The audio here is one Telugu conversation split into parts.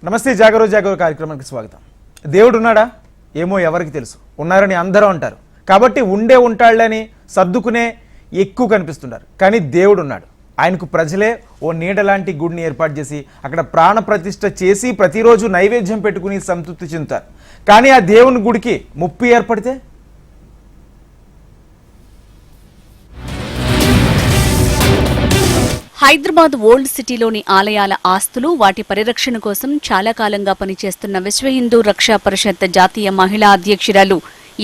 నమస్తే జాగరో జాగరో కార్యక్రమానికి స్వాగతం. దేవుడు ఉన్నాడా ఏమో ఎవరికి తెలుసు, ఉన్నారని అందరూ అంటారు. కాబట్టి ఉండే ఉంటాళ్ళని సర్దుకునే ఎక్కువ కనిపిస్తున్నారు. కానీ దేవుడు ఉన్నాడు. ఆయనకు ప్రజలే ఓ నీడ లాంటి గుడిని ఏర్పాటు చేసి అక్కడ ప్రాణ ప్రతిష్ఠ చేసి ప్రతిరోజు నైవేద్యం పెట్టుకుని సంతృప్తి చెందుతారు. కానీ ఆ దేవుని గుడికి ముప్పు ఏర్పడితే హైదరాబాద్ ఓల్డ్ సిటీలోని ఆలయాల ఆస్తులు, వాటి పరిరక్షణ కోసం చాలా కాలంగా పనిచేస్తున్న విశ్వ హిందూ రక్షా పరిషత్ జాతీయ మహిళా అధ్యక్షురాలు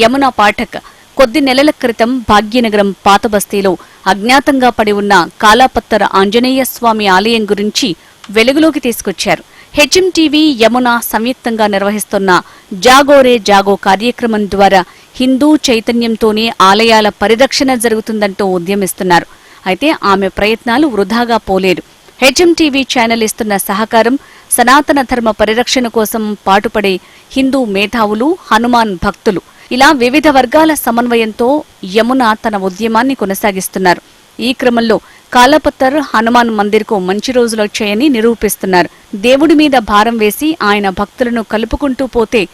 యమునా పాఠక్ కొద్ది నెలల క్రితం భాగ్యనగరం పాతబస్తీలో అజ్ఞాతంగా పడి ఉన్న కాలాపత్తర ఆంజనేయ స్వామి ఆలయం గురించి వెలుగులోకి తీసుకొచ్చారు. హెచ్ఎంటీవీ యమునా సంయుక్తంగా నిర్వహిస్తున్న జాగోరే జాగో కార్యక్రమం ద్వారా హిందూ చైతన్యంతోనే ఆలయాల పరిరక్షణ జరుగుతుందంటూ ఉద్యమిస్తున్నారు. అయితే ఆమె ప్రయత్నాలు వృధాగా పోలేదు. హెచ్ఎంటీవీ ఛానల్ ఇస్తున్న సహకారం, సనాతన ధర్మ పరిరక్షణ కోసం పాటుపడే హిందూ మేధావులు, హనుమాన్ భక్తులు, ఇలా వివిధ వర్గాల సమన్వయంతో యమున తన ఉద్యమాన్ని కొనసాగిస్తున్నారు. ఈ క్రమంలో కాలాపత్తర్ హనుమాన్ మందిర్కు మంచి రోజులొచ్చాయని నిరూపిస్తున్నారు. దేవుడి మీద భారం వేసి ఆయన భక్తులను కలుపుకుంటూ పోతే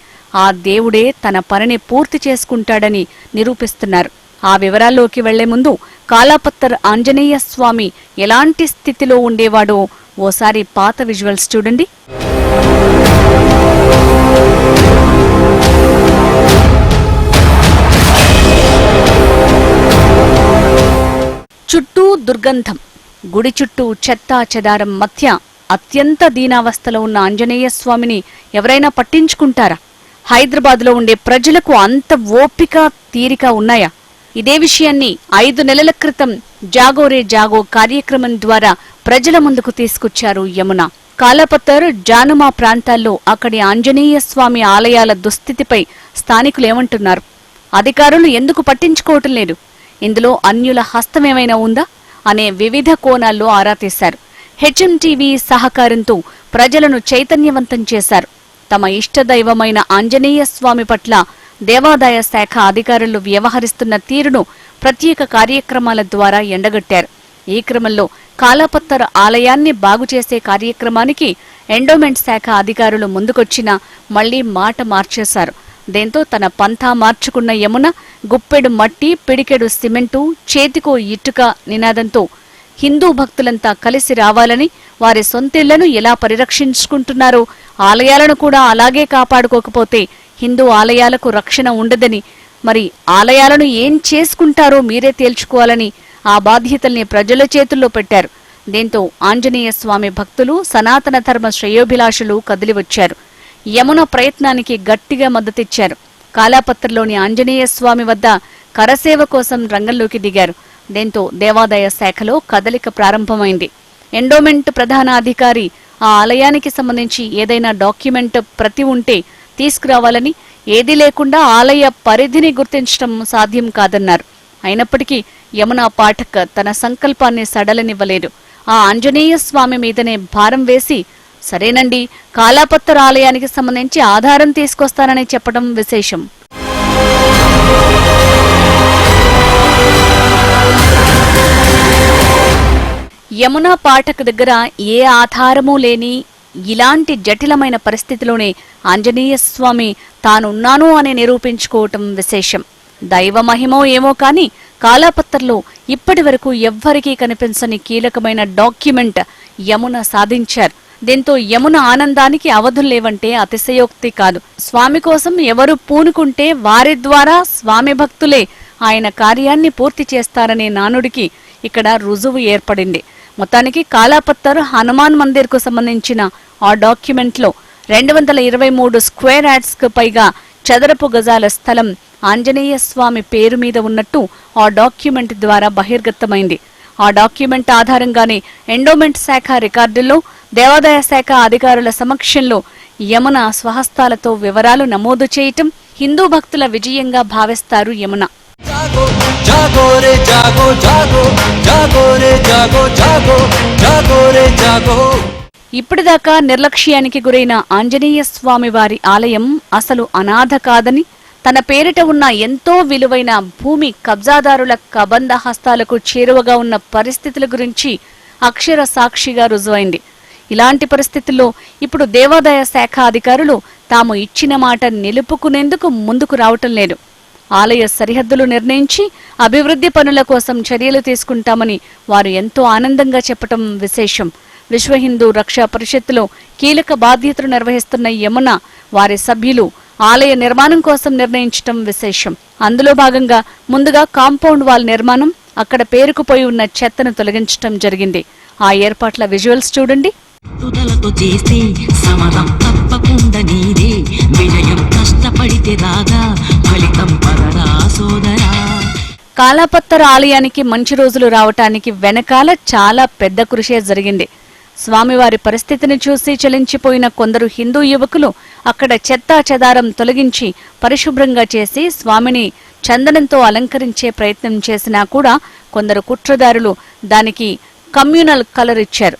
ఆ దేవుడే తన పనిని పూర్తి చేసుకుంటాడని నిరూపిస్తున్నారు. ఆ వివరాల్లోకి వెళ్లే ముందు కాలాపత్తర్ ఆంజనేయ స్వామి ఎలాంటి స్థితిలో ఉండేవాడో ఓసారి పాత విజువల్స్ చూడండి. చుట్టూ దుర్గంధం, గుడి చుట్టూ చెత్తా చెదారం మధ్య అత్యంత దీనావస్థలో ఉన్న ఆంజనేయ స్వామిని ఎవరైనా పట్టించుకుంటారా? హైదరాబాద్లో ఉండే ప్రజలకు అంత ఓపిక, తీరిక ఉన్నాయా? ఇదే విషయాన్ని 5 నెలల క్రితం జాగోరే జాగో కార్యక్రమం ద్వారా ప్రజల ముందుకు తీసుకొచ్చారు యమున. కాలాపత్తర్, జానుమా ప్రాంతాల్లో అక్కడి ఆంజనేయ స్వామి ఆలయాల దుస్థితిపై స్థానికులేమంటున్నారు? అధికారులు ఎందుకు పట్టించుకోవటం లేదు? ఇందులో అన్యుల హస్తమేమైనా ఉందా అనే వివిధ కోణాల్లో ఆరా తీశారు. హెచ్ఎంటీవీ సహకారంతో ప్రజలను చైతన్యవంతం చేశారు. తమ ఇష్టదైవమైన ఆంజనేయ స్వామి పట్ల దేవాదాయ శాఖ అధికారులు వ్యవహరిస్తున్న తీరును ప్రత్యేక కార్యక్రమాల ద్వారా ఎండగట్టారు. ఈ క్రమంలో కాలాపత్తర్ ఆలయాన్ని బాగుచేసే కార్యక్రమానికి ఎండోమెంట్ శాఖ అధికారులు ముందుకొచ్చినా మళ్లీ మాట మార్చేశారు. దీంతో తన పంథా మార్చుకున్న యమున గుప్పెడు మట్టి, పిడికెడు సిమెంటు, చేతికో ఇటుక నినాదంతో హిందూ భక్తులంతా కలిసి రావాలని, వారి సొంతిళ్లను ఎలా పరిరక్షించుకుంటున్నారో ఆలయాలను కూడా అలాగే కాపాడుకోకపోతే హిందూ ఆలయాలకు రక్షణ ఉండదని, మరి ఆలయాలను ఏం చేసుకుంటారో మీరే తేల్చుకోవాలని ఆ బాధ్యతల్ని ప్రజల చేతుల్లో పెట్టారు. దీంతో ఆంజనేయ స్వామి భక్తులు, సనాతన ధర్మ శ్రేయోభిలాషులు కదిలివచ్చారు. యమున ప్రయత్నానికి గట్టిగా మద్దతిచ్చారు. కాలాపత్రలోని ఆంజనేయ స్వామి వద్ద కరసేవ కోసం రంగంలోకి దిగారు. దీంతో దేవాదాయ శాఖలో కదలిక ప్రారంభమైంది. ఎండోమెంట్ ప్రధాన అధికారి ఆ ఆలయానికి సంబంధించి ఏదైనా డాక్యుమెంట్ ప్రతి ఉంటే తీసుకురావాలని, ఏదీ లేకుండా ఆలయ పరిధిని గుర్తించడం సాధ్యం కాదన్నారు. అయినప్పటికీ యమునా పాఠక్ తన సంకల్పాన్ని సడలనివ్వలేదు. ఆ ఆంజనేయ స్వామి మీదనే భారం వేసి, సరేనండి, కాలాపత్తర్ ఆలయానికి సంబంధించి ఆధారం తీసుకొస్తానని చెప్పడం విశేషం. యమునా పాఠక్ దగ్గర ఏ ఆధారమూ లేని ఇలాంటి జటిలమైన పరిస్థితిలోనే ఆంజనేయ స్వామి తానున్నాను అని నిరూపించుకోవటం విశేషం. దైవ మహిమో ఏమో కాని కాలాపత్తర్లో ఇప్పటి వరకు ఎవ్వరికీ కనిపించని కీలకమైన డాక్యుమెంట్ యమున సాధించారు. దీంతో యమున ఆనందానికి అవధుల్లేవంటే అతిశయోక్తి కాదు. స్వామి కోసం ఎవరు పూనుకుంటే వారి ద్వారా స్వామి భక్తులే ఆయన కార్యాన్ని పూర్తి చేస్తారనే నానుడికి ఇక్కడ రుజువు ఏర్పడింది. మొత్తానికి కాలాపత్తర్ హనుమాన్ మందిర్కు సంబంధించిన ఆ డాక్యుమెంట్లో 223 స్క్వేర్ యార్డ్స్కు పైగా చదరపు గజాల స్థలం ఆంజనేయ స్వామి పేరు మీద ఉన్నట్టు ఆ డాక్యుమెంట్ ద్వారా బహిర్గతమైంది. ఆ డాక్యుమెంట్ ఆధారంగానే ఎండోమెంట్ శాఖ రికార్డుల్లో దేవాదాయ శాఖ అధికారుల సమక్షంలో యమున స్వహస్తాలతో వివరాలు నమోదు చేయటం హిందూ భక్తుల విజయంగా భావిస్తారు యమున. जागो जागो रे जागो जागो जागो रे जागो जागो जागो रे जागो. ఇప్పటిదాకా నిర్లక్ష్యానికి గురైన ఆంజనేయ స్వామి వారి ఆలయం అసలు అనాథ కాదని, తన పేరిట ఉన్న ఎంతో విలువైన భూమి కబ్జాదారుల కబంధ హస్తాలకు చేరువగా ఉన్న పరిస్థితుల గురించి అక్షర సాక్షిగా రుజువైంది. ఇలాంటి పరిస్థితుల్లో ఇప్పుడు దేవాదాయ శాఖ అధికారులు తాము ఇచ్చిన మాట నిలుపుకునేందుకు ముందుకు రావటం లేదు. ఆలయ సరిహద్దులు నిర్ణయించి అభివృద్ధి పనుల కోసం చర్యలు తీసుకుంటామని వారు ఎంతో ఆనందంగా చెప్పటం విశేషం. విశ్వ హిందూ రక్షా పరిషత్తులో కీలక బాధ్యతలు నిర్వహిస్తున్న యమున, వారి సభ్యులు ఆలయ నిర్మాణం కోసం నిర్ణయించటం విశేషం. అందులో భాగంగా ముందుగా కాంపౌండ్ వాల్ నిర్మాణం, అక్కడ పేరుకుపోయి ఉన్న చెత్తను తొలగించటం జరిగింది. ఆ ఏర్పాట్ల విజువల్స్ చూడండి. తుదలతో చేస్తే సమరం తప్పకుండా నీదే, విజయం కష్టపడితే రాగా ఫలితం పరరా సోదరా. కాలాపత్తర్ ఆలయానికి మంచి రోజులు రావటానికి వెనకాల చాలా పెద్ద కృషే జరిగింది. స్వామివారి పరిస్థితిని చూసి చలించిపోయిన కొందరు హిందూ యువకులు అక్కడ చెత్తా చెదారం తొలగించి పరిశుభ్రంగా చేసి స్వామిని చందనంతో అలంకరించే ప్రయత్నం చేసినా కూడా కొందరు కుట్రదారులు దానికి కమ్యూనల్ కలర్ ఇచ్చారు.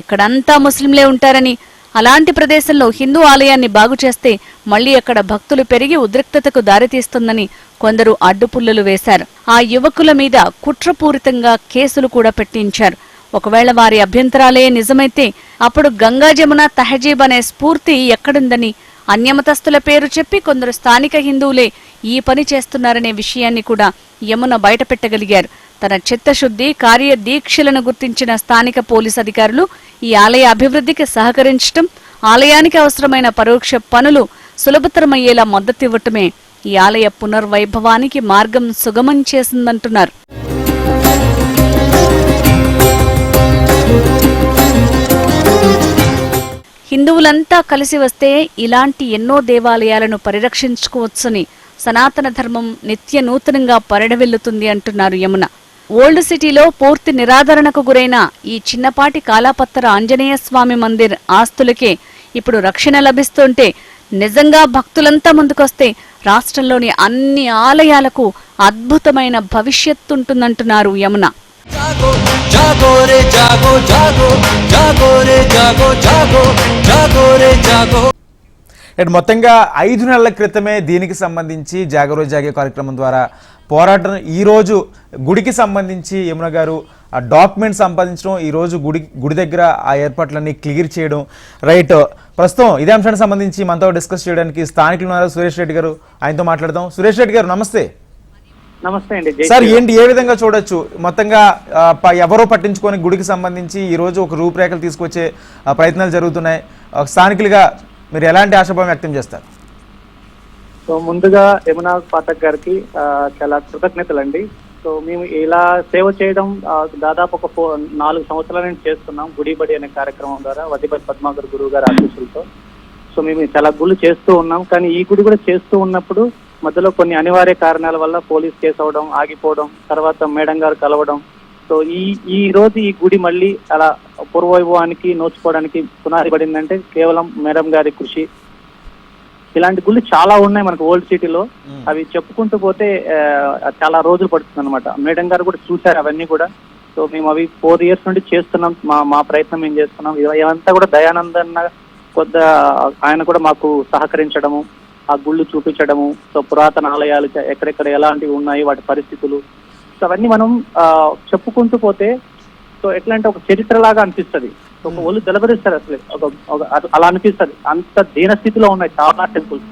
ఇక్కడంతా ముస్లింలే ఉంటారని, అలాంటి ప్రదేశంలో హిందూ ఆలయాన్ని బాగు చేస్తే మళ్లీ అక్కడ భక్తులు పెరిగి ఉద్రిక్తతకు దారితీస్తుందని కొందరు అడ్డుపుల్లలు వేశారు. ఆ యువకుల మీద కుట్రపూరితంగా కేసులు కూడా పెట్టించారు. ఒకవేళ వారి అభ్యంతరాలే నిజమైతే అప్పుడు గంగా జమున తహజీబ్ అనే స్ఫూర్తి ఎక్కడుందని, అన్యమతస్థుల పేరు చెప్పి కొందరు స్థానిక హిందువులే ఈ పని చేస్తున్నారనే విషయాన్ని కూడా యమున బయటపెట్టగలిగారు. తన చిత్తశుద్ధి, కార్యదీక్షలను గుర్తించిన స్థానిక పోలీస్ అధికారులు ఈ ఆలయ అభివృద్ధికి సహకరించటం, ఆలయానికి అవసరమైన పరోక్ష పనులు సులభతరమయ్యేలా మద్దతివ్వటమే ఈ ఆలయ పునర్వైభవానికి మార్గం సుగమం చేసిందంటున్నారు. హిందువులంతా కలిసి వస్తే ఇలాంటి ఎన్నో దేవాలయాలను పరిరక్షించుకోవచ్చని, సనాతన ధర్మం నిత్య నూతనంగా పరిడవెల్లుతుంది అంటున్నారు యమున. ఓల్డ్ సిటీలో పూర్తి నిరాదరణకు గురైన ఈ చిన్నపాటి కాలాపత్తర ఆంజనేయ స్వామి మందిర్ ఆస్తులకే ఇప్పుడు రక్షణ లభిస్తుంటే, నిజంగా భక్తులంతా ముందుకొస్తే రాష్ట్రంలోని అన్ని ఆలయాలకు అద్భుతమైన భవిష్యత్తుంటుందంటున్నారు యమున. जागो जागो रे जागो जागो जागो रे जागो जागो जागो रे जागो. మొత్తంగా 5 నెలల క్రితమే దీనికి సంబంధించి జాగరో జాగే కార్యక్రమం ద్వారా పోరాటం, ఈరోజు గుడికి సంబంధించి యమున గారు ఆ డాక్యుమెంట్ సంపాదించడం, ఈరోజు గుడి దగ్గర ఆ ఏర్పాట్లన్నీ క్లియర్ చేయడం. రైట్, ప్రస్తుతం ఇదే అంశానికి సంబంధించి మనతో డిస్కస్ చేయడానికి స్థానికులు ఉన్నారు సురేష్ రెడ్డి గారు. ఆయనతో మాట్లాడదాం. సురేష్ రెడ్డి గారు నమస్తే. నమస్తే అండి. సార్, ఏంటి ఏ విధంగా చూడొచ్చు మొత్తంగా ఎవరో పట్టించుకొని గుడికి సంబంధించి ఈ రోజు ఒక రూపురేఖలు తీసుకొచ్చే ప్రయత్నాలు జరుగుతున్నాయి. స్థానికులుగా మీరు ఎలాంటి ఆశాభావం వ్యక్తం చేస్తారు? సో ముందుగా యమునా పాఠక్ గారికి చాలా కృతజ్ఞతలు అండి. సో మేము ఇలా సేవ చేయడం దాదాపు ఒక 4 సంవత్సరాల నుంచి చేస్తున్నాం. గుడి బడి అనే కార్యక్రమం ద్వారా వదిపతి పద్మాకర్ గురువు గారి ఆశీస్సులతో. సో మేము చాలా గుళ్ళు చేస్తూ ఉన్నాం. కానీ ఈ గుడి కూడా చేస్తూ ఉన్నప్పుడు మధ్యలో కొన్ని అనివార్య కారణాల వల్ల పోలీస్ కేసు అవడం, ఆగిపోవడం, తర్వాత మేడం గారు కలవడం. సో ఈ రోజు ఈ గుడి మళ్ళీ అలా పూర్వవైభవానికి నోచుకోవడానికి పునాది పడిందంటే కేవలం మేడం గారి కృషి. ఇలాంటి గుళ్ళు చాలా ఉన్నాయి మనకు ఓల్డ్ సిటీలో. అవి చెప్పుకుంటూ పోతే చాలా రోజులు పడుతుంది అనమాట. మేడం గారు కూడా చూశారు అవన్నీ కూడా. సో మేము అవి 4 years నుండి చేస్తున్నాం. మా ప్రయత్నం ఏం చేస్తున్నాం. ఇదంతా కూడా దయానందన్న కొద్ద ఆయన కూడా మాకు సహకరించడము, ఆ గుళ్ళు చూపించడము, సో పురాతన ఆలయాలు ఎక్కడెక్కడ ఎలాంటివి ఉన్నాయి, వాటి పరిస్థితులు, సో అవన్నీ మనం చెప్పుకుంటూ పోతే సో ఎట్లా అంటే ఒక చరిత్రలాగా అనిపిస్తుంది. ఒక ఒళ్ళు జలబరిస్తారు అసలు, అలా అనిపిస్తుంది. అంత దీనస్థితిలో ఉన్నాయి చాలా టెంపుల్స్.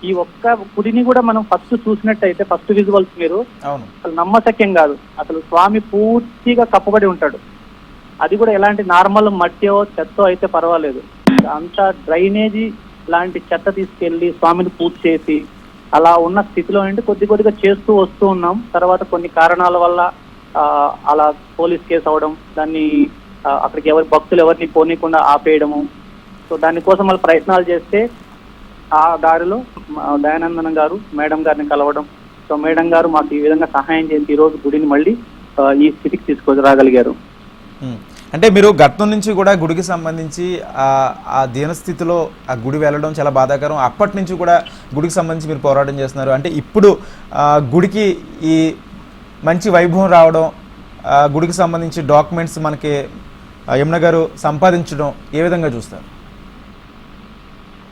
ఈ ఒక్క గుడిని కూడా మనం ఫస్ట్ చూసినట్టయితే, ఫస్ట్ విజువల్స్ మీరు అసలు నమ్మశక్యం కాదు. అసలు స్వామి పూర్తిగా కప్పబడి ఉంటాడు. అది కూడా ఎలాంటి నార్మల్ మట్టియో చెత్తో అయితే పర్వాలేదు, అంత డ్రైనేజీ లాంటి చెత్త తీసుకెళ్లి స్వామిని పూజ చేసి అలా ఉన్న స్థితిలో నుండి కొద్దిగా చేస్తూ వస్తూ ఉన్నాం. తర్వాత కొన్ని కారణాల వల్ల అలా పోలీస్ కేసు అవడం, దాన్ని అక్కడికి భక్తులు ఎవరిని పోనీయకుండా ఆపేయడము. సో దానికోసం వాళ్ళు ప్రయత్నాలు చేస్తే ఆ దారిలో దయానందన గారు మేడం గారిని కలవడం. సో మేడం గారు మాకు ఈ విధంగా సహాయం చేసి ఈ రోజు గుడిని మళ్ళీ ఈ స్థితికి తీసుకురాగలిగారు. అంటే మీరు గతం నుంచి కూడా గుడికి సంబంధించి ఆ దీనస్థితిలో ఆ గుడి వెళ్ళడం చాలా బాధాకరం. అప్పటి నుంచి కూడా గుడికి సంబంధించి మీరు పోరాటం చేస్తున్నారు. అంటే ఇప్పుడు గుడికి ఈ మంచి వైభవం రావడం, గుడికి సంబంధించి డాక్యుమెంట్స్ మనకి యమున గారు సంపాదించడం ఏ విధంగా చూస్తారు?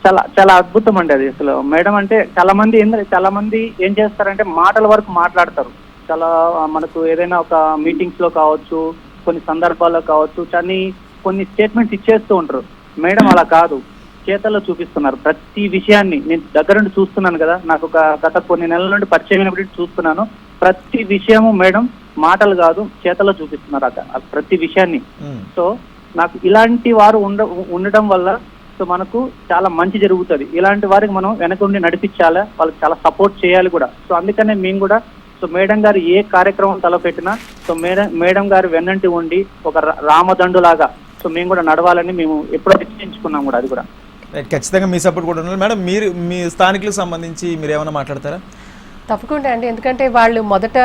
చాలా చాలా అద్భుతం అండి అది. అసలు మేడం అంటే చాలా మంది ఏం చేస్తారంటే మాటల వరకు మాట్లాడతారు. చాలా మనకు ఏదైనా ఒక మీటింగ్స్ లో కావచ్చు, కొన్ని సందర్భాల్లో కావచ్చు, కానీ కొన్ని స్టేట్మెంట్స్ ఇచ్చేస్తూ ఉంటారు. మేడం అలా కాదు, చేతల్లో చూపిస్తున్నారు ప్రతి విషయాన్ని. నేను దగ్గర నుండి చూస్తున్నాను కదా, నాకు ఒక గత కొన్ని నెలల నుండి పరిచయం అయినప్పుడు చూస్తున్నాను. ప్రతి విషయము మేడం మాటలు కాదు, చేతల్లో చూపిస్తున్నారు ప్రతి విషయాన్ని. సో నాకు ఇలాంటి వారు ఉండడం వల్ల సో మనకు చాలా మంచి జరుగుతుంది. ఇలాంటి వారికి మనం వెనక ఉండి నడిపించాలి, వాళ్ళకి చాలా సపోర్ట్ చేయాలి కూడా. సో అందుకనే మేము కూడా సో మేడం గారు ఏ కార్యక్రమం తలపెట్టినా సో మేడం గారు వెన్నంటి ఉండి ఒక రామదండులాగా సో మేము కూడా నడవాలని మేము ఎప్పుడో నిశ్చయించుకున్నాం కూడా. అది కూడా ఖచ్చితంగా మీ సపోర్ట్ కూడా ఉండాలి. మేడం, మీరు మీ స్థానికులకు సంబంధించి మీరు ఏమైనా మాట్లాడతారా? తప్పకుండా అండి, ఎందుకంటే వాళ్ళు మొదట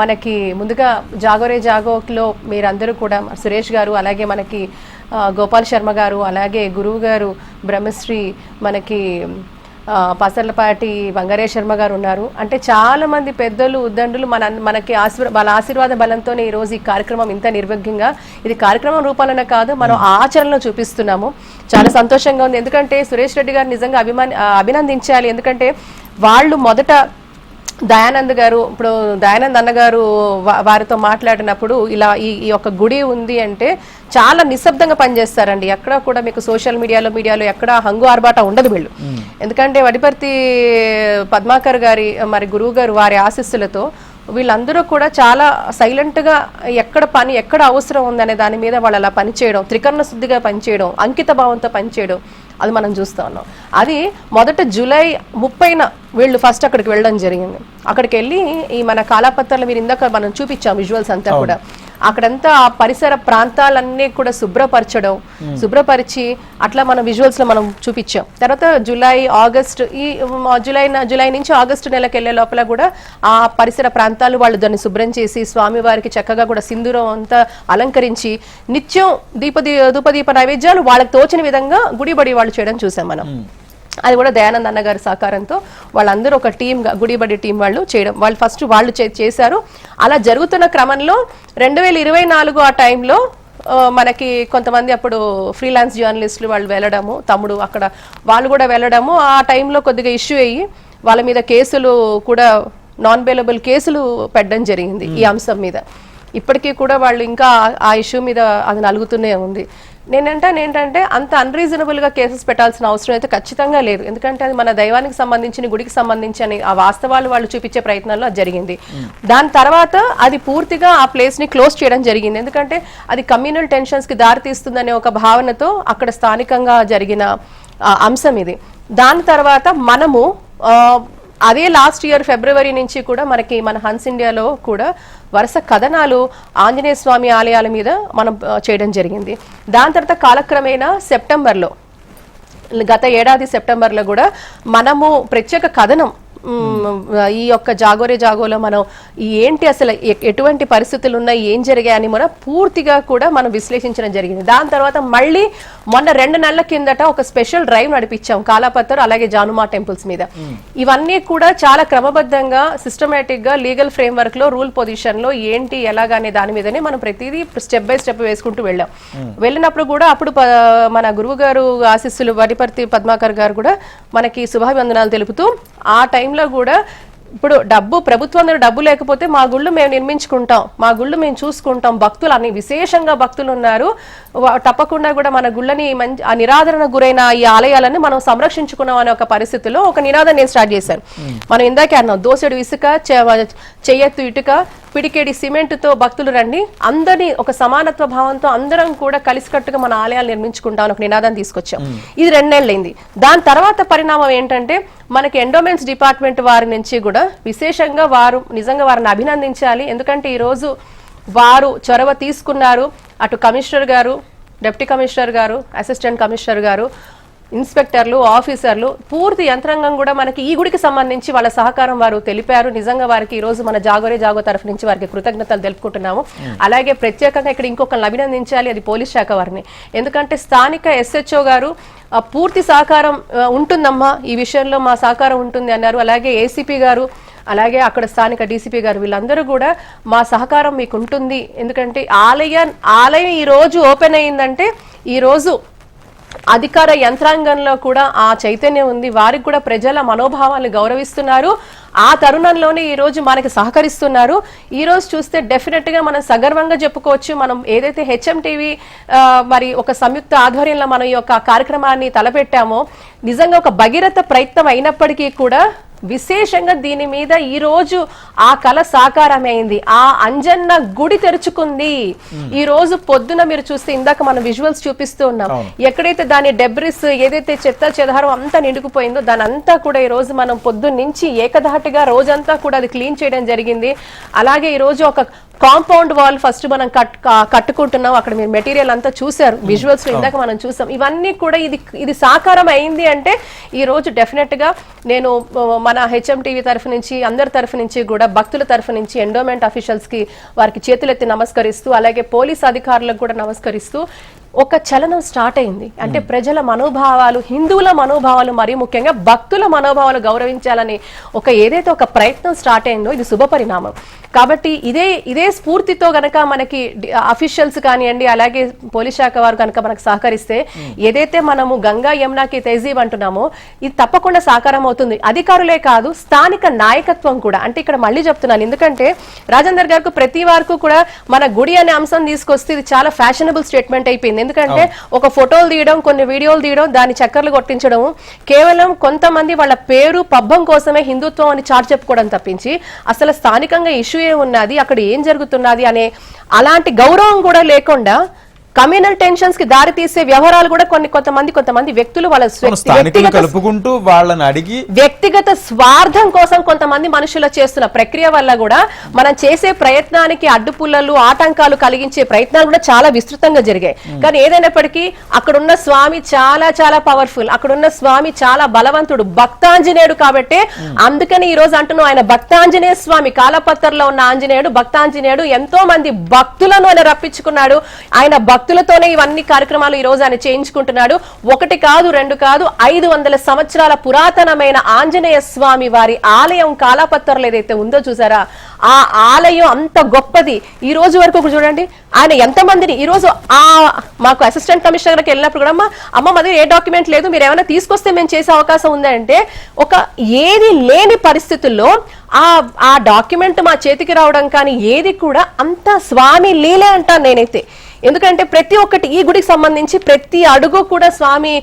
మనకి ముందుగా జాగోరే జాగోలో మీరందరూ కూడా సురేష్ గారు, అలాగే మనకి గోపాల్ శర్మ గారు, అలాగే గురువు గారు బ్రహ్మశ్రీ, మనకి పసర్లపాటి బంగారే శర్మ గారు ఉన్నారు. అంటే చాలా మంది పెద్దలు ఉద్దండులు మనకి వాళ్ళ ఆశీర్వాద బలంతోనే ఈరోజు ఈ కార్యక్రమం ఇంత నిర్విఘ్నంగా, ఇది కార్యక్రమం రూపాలనే కాదు మనం ఆచరణలో చూపిస్తున్నాము. చాలా సంతోషంగా ఉంది. ఎందుకంటే సురేష్ రెడ్డి గారు నిజంగా అభినందించాలి. ఎందుకంటే వాళ్ళు మొదట దయానంద్ గారు, ఇప్పుడు దయానంద్ అన్నగారు వారితో మాట్లాడినప్పుడు ఇలా ఈ యొక్క గుడి ఉంది అంటే చాలా నిశ్శబ్దంగా పనిచేస్తారండి. ఎక్కడ కూడా మీకు సోషల్ మీడియాలో ఎక్కడ హంగు ఆర్బాట ఉండదు వీళ్ళు. ఎందుకంటే వడిపర్తి పద్మాకర్ గారి మరి గురువు గారు వారి ఆశీస్సులతో వీళ్ళందరూ కూడా చాలా సైలెంట్గా ఎక్కడ అవసరం ఉందనే దాని మీద వాళ్ళు అలా పనిచేయడం, త్రికరణ శుద్ధిగా పనిచేయడం, అంకిత భావంతో పనిచేయడం, అది మనం చూస్తూ ఉన్నాం. అది మొదట జూలై 30న వీళ్ళు ఫస్ట్ అక్కడికి వెళ్ళడం జరిగింది. అక్కడికి వెళ్ళి ఈ మన కాలాపత్రాలు మీరు ఇందాక మనం చూపించాం విజువల్స్ అంతా కూడా, అక్కడంతా ఆ పరిసర ప్రాంతాలన్నీ కూడా శుభ్రపరిచి అట్లా మనం విజువల్స్ లో మనం చూపించాం. తర్వాత జూలై నుంచి ఆగస్టు నెలకు వెళ్ళే లోపల కూడా ఆ పరిసర ప్రాంతాలు వాళ్ళు దాన్ని శుభ్రం చేసి స్వామి వారికి చక్కగా కూడా సింధూరం అంతా అలంకరించి నిత్యం ధూపదీప నైవేద్యాలు వాళ్ళకి తోచిన విధంగా గుడిబడి వాళ్ళు చేయడం చూసాం మనం. అది కూడా దయానంద్ అన్న గారి సహకారంతో వాళ్ళందరూ ఒక టీమ్, గుడిబడి టీం వాళ్ళు చేయడం, వాళ్ళు ఫస్ట్ వాళ్ళు చేశారు. అలా జరుగుతున్న క్రమంలో 2024 ఆ టైంలో మనకి కొంతమంది అప్పుడు ఫ్రీలాన్స్ జర్నలిస్టులు వాళ్ళు వెళ్ళడము, తమ్ముడు అక్కడ వాళ్ళు కూడా వెళ్ళడము, ఆ టైంలో కొద్దిగా ఇష్యూ అయ్యి వాళ్ళ మీద కేసులు కూడా నాన్ బెయిలబుల్ కేసులు పెట్టడం జరిగింది ఈ అంశం మీద. ఇప్పటికీ కూడా వాళ్ళు ఇంకా ఆ ఇష్యూ మీద అది నలుగుతూనే ఉంది. ఏంటంటే అంత అన్రీజనబుల్ గా కేసెస్ పెట్టాల్సిన అవసరం అయితే ఖచ్చితంగా లేదు. ఎందుకంటే అది మన దైవానికి సంబంధించిన, గుడికి సంబంధించి అని ఆ వాస్తవాలు వాళ్ళు చూపించే ప్రయత్నంలో అది జరిగింది. దాని తర్వాత అది పూర్తిగా ఆ ప్లేస్ ని క్లోజ్ చేయడం జరిగింది. ఎందుకంటే అది కమ్యూనల్ టెన్షన్స్ కి దారి తీస్తుందనే ఒక భావనతో అక్కడ స్థానికంగా జరిగిన అంశం ఇది. దాని తర్వాత మనము అదే లాస్ట్ ఇయర్ ఫిబ్రవరి నుంచి కూడా మనకి మన హన్స్ ఇండియాలో కూడా వరుస కథనాలు ఆంజనేయ స్వామి ఆలయాల మీద మనం చేయడం జరిగింది. దాని తర్వాత కాలక్రమేణా గత ఏడాది సెప్టెంబర్లో కూడా మనము ప్రత్యేక కథనం ఈ యొక్క జాగోలో మనం ఏంటి అసలు ఎటువంటి పరిస్థితులు ఉన్నాయి, ఏం జరిగాయని మనం పూర్తిగా కూడా మనం విశ్లేషించడం జరిగింది. దాని తర్వాత మళ్ళీ మొన్న 2 నెలల కిందట ఒక స్పెషల్ డ్రైవ్ నడిపించాం కాలాపత్తర్ అలాగే జానుమా టెంపుల్స్ మీద. ఇవన్నీ కూడా చాలా క్రమబద్ధంగా సిస్టమేటిక్ గా లీగల్ ఫ్రేమ్ వర్క్ లో రూల్ పొజిషన్ లో ఏంటి ఎలాగానే దాని మీదనే మనం ప్రతిదీ స్టెప్ బై స్టెప్ వేసుకుంటూ వెళ్ళినప్పుడు కూడా అప్పుడు మన గురువు గారు ఆశీస్సులు వడిపర్తి పద్మాకర్ గారు కూడా మనకి శుభాభివందనాలు తెలుపుతూ ఆ టైంలో కూడా ఇప్పుడు ప్రభుత్వం డబ్బు లేకపోతే మా గుళ్ళు మేము నిర్మించుకుంటాం, మా గుళ్ళు మేము చూసుకుంటాం, భక్తులు అన్ని విశేషంగా భక్తులు ఉన్నారు, తప్పకుండా కూడా మన గుళ్ళని ఆ నిరాదరణ గురైన ఈ ఆలయాలని మనం సంరక్షించుకున్నాం అనే ఒక పరిస్థితిలో ఒక నినాదం నేను స్టార్ట్ చేశాను. మనం ఇందాకే అన్నాం, దోసెడు ఇసుక, చెయ్యెత్తు ఇటుక, పిడికేడి సిమెంట్తో భక్తులు రండి, అందరినీ ఒక సమానత్వ భావంతో అందరం కూడా కలిసికట్టుగా మన ఆలయాలు నిర్మించుకుంటాం ఒక నినాదం తీసుకొచ్చాం. ఇది 2 నెలలైంది. దాని తర్వాత పరిణామం ఏంటంటే మనకి ఎండోమెంట్స్ డిపార్ట్మెంట్ వారి నుంచి కూడా విశేషంగా నిజంగా వారిని అభినందించాలి. ఎందుకంటే ఈరోజు వారు చొరవ తీసుకున్నారు. అటు కమిషనర్ గారు, డిప్యూటీ కమిషనర్ గారు, అసిస్టెంట్ కమిషనర్ గారు, ఇన్స్పెక్టర్లు, ఆఫీసర్లు, పూర్తి యంత్రాంగం కూడా మనకి ఈ గుడికి సంబంధించి వాళ్ళ సహకారం వారు తెలిపారు. నిజంగా వారికి ఈ రోజు మన జాగో తరఫు నుంచి వారికి కృతజ్ఞతలు తెలుపుకుంటున్నాము. అలాగే ప్రత్యేకంగా ఇక్కడ ఇంకొకరిని అభినందించాలి, అది పోలీస్ శాఖ వారిని. ఎందుకంటే స్థానిక SHO గారు పూర్తి సహకారం ఉంటుందమ్మా, ఈ విషయంలో మా సహకారం ఉంటుంది అన్నారు. అలాగే ACP గారు, అలాగే అక్కడ స్థానిక DCP గారు, వీళ్ళందరూ కూడా మా సహకారం మీకు ఉంటుంది. ఎందుకంటే ఆలయం ఈ రోజు ఓపెన్ అయ్యిందంటే ఈ రోజు అధికార యంత్రాంగంలో కూడా ఆ చైతన్యం ఉంది. వారికి కూడా ప్రజల మనోభావాలను గౌరవిస్తున్నారు. ఆ తరుణంలోనే ఈ రోజు మనకి సహకరిస్తున్నారు. ఈ రోజు చూస్తే డెఫినెట్ గా మనం సగర్వంగా చెప్పుకోవచ్చు. మనం ఏదైతే HMTV మరి ఒక సంయుక్త ఆధ్వర్యంలో మనం ఈ యొక్క కార్యక్రమాన్ని తలపెట్టామో నిజంగా ఒక భగీరథ ప్రయత్నం అయినప్పటికీ కూడా విశేషంగా దీని మీద ఈ రోజు ఆ కళ సాకారమైంది. ఆ అంజన్న గుడి తెరుచుకుంది. ఈ రోజు పొద్దున మీరు చూస్తే ఇందాక మనం విజువల్స్ చూపిస్తూ ఉన్నాం. ఎక్కడైతే దాని డెబ్రిస్ ఏదైతే చెత్త చెదారం అంతా నిండుకుపోయిందో దాని అంతా కూడా ఈ రోజు మనం పొద్దున్న నుంచి ఏకధాటిగా రోజంతా కూడా అది క్లీన్ చేయడం జరిగింది. అలాగే ఈ రోజు ఒక కాంపౌండ్ వాల్ ఫస్ట్ మనం కట్టుకుంటున్నాం. అక్కడ మీరు మెటీరియల్ అంతా చూసారు, విజువల్స్ ఇందాక మనం చూసాం. ఇవన్నీ కూడా ఇది సాకారం అయింది అంటే ఈ రోజు డెఫినెట్ గా నేను మన HMTV తరఫు నుంచి అందరి తరఫు నుంచి కూడా భక్తుల తరఫు నుంచి ఎండోమెంట్ అఫీషియల్స్ కి వారికి చేతులెత్తి నమస్కరిస్తూ అలాగే పోలీస్ అధికారులకు కూడా నమస్కరిస్తూ ఒక చలనం స్టార్ట్ అయింది. అంటే ప్రజల మనోభావాలు, హిందువుల మనోభావాలు, మరీ ముఖ్యంగా భక్తుల మనోభావాలు గౌరవించాలని ఏదైతే ఒక ప్రయత్నం స్టార్ట్ అయిందో ఇది శుభ పరిణామం. కాబట్టి ఇదే స్ఫూర్తితో గనక మనకి అఫీషియల్స్ కానివ్వండి అలాగే పోలీస్ శాఖ వారు కనుక మనకు సహకరిస్తే ఏదైతే మనము గంగా యమునాకి తహజీబ్ అంటున్నామో ఇది తప్పకుండా సాకారం అవుతుంది. అధికారులే కాదు స్థానిక నాయకత్వం కూడా. అంటే ఇక్కడ మళ్ళీ చెప్తున్నాను, ఎందుకంటే రాజేందర్ గారికి ప్రతి వారికి కూడా మన గుడి అనే అంశం తీసుకొస్తే ఇది చాలా ఫ్యాషనబుల్ స్టేట్మెంట్ అయిపోయింది. ఎందుకంటే ఒక ఫోటోలు తీయడం, కొన్ని వీడియోలు తీయడం, దాని చక్కర్లు కొట్టించడం కేవలం కొంతమంది వాళ్ళ పేరు పబ్బం కోసమే హిందుత్వం అని చాటి చెప్పుకోవడం తప్పించి అసలు స్థానికంగా ఇష్యూ ఉన్నది అక్కడ ఏం జరుగుతున్నది అనే అలాంటి గౌరవం కూడా లేకుండా కమ్యూనల్ టెన్షన్స్ కి దారి తీసే వ్యవహారాలు కూడా కొంతమంది వ్యక్తులు వాళ్ళ కలుపుకుంటూ వాళ్ళని అడిగి వ్యక్తిగత స్వార్థం కోసం కొంతమంది మనుషులు చేస్తున్న ప్రక్రియ వల్ల కూడా మనం చేసే ప్రయత్నానికి అడ్డుపుల్లలు ఆటంకాలు కలిగించే ప్రయత్నాలు కూడా చాలా విస్తృతంగా జరిగాయి. కానీ ఏదైనప్పటికీ అక్కడున్న స్వామి చాలా చాలా పవర్ఫుల్, అక్కడున్న స్వామి చాలా బలవంతుడు, భక్తాంజనేయుడు. కాబట్టి అందుకని ఈ రోజు అంటున్నాం ఆయన భక్తాంజనేయ స్వామి, కాలపత్రలో ఉన్న ఆంజనేయుడు భక్తాంజనేయుడు. ఎంతో మంది భక్తులను ఆయన రప్పించుకున్నాడు. ఆయన భక్తులతోనే ఇవన్నీ కార్యక్రమాలు ఈ రోజు ఆయన చేయించుకుంటున్నాడు. ఒకటి కాదు, రెండు కాదు, 500 సంవత్సరాల పురాతనమైన ఆంజనేయ స్వామి వారి ఆలయం కాలాపత్రలు ఏదైతే ఉందో చూసారా, ఆ ఆలయం అంత గొప్పది. ఈ రోజు వరకు చూడండి ఆయన ఎంతమందిని ఈ రోజు మాకు అసిస్టెంట్ కమిషనర్కి వెళ్ళినప్పుడు కూడా అమ్మ మాది ఏ డాక్యుమెంట్ లేదు, మీరు ఏమైనా తీసుకొస్తే మేము చేసే అవకాశం ఉందంటే ఒక ఏది లేని పరిస్థితుల్లో ఆ డాక్యుమెంట్ మా చేతికి రావడం కానీ ఏది కూడా అంత స్వామి లీలే అంటాను నేనైతే. ఎందుకంటే ప్రతి ఒక్కటి ఈ గుడికి సంబంధించి ప్రతి అడుగు కూడా స్వామి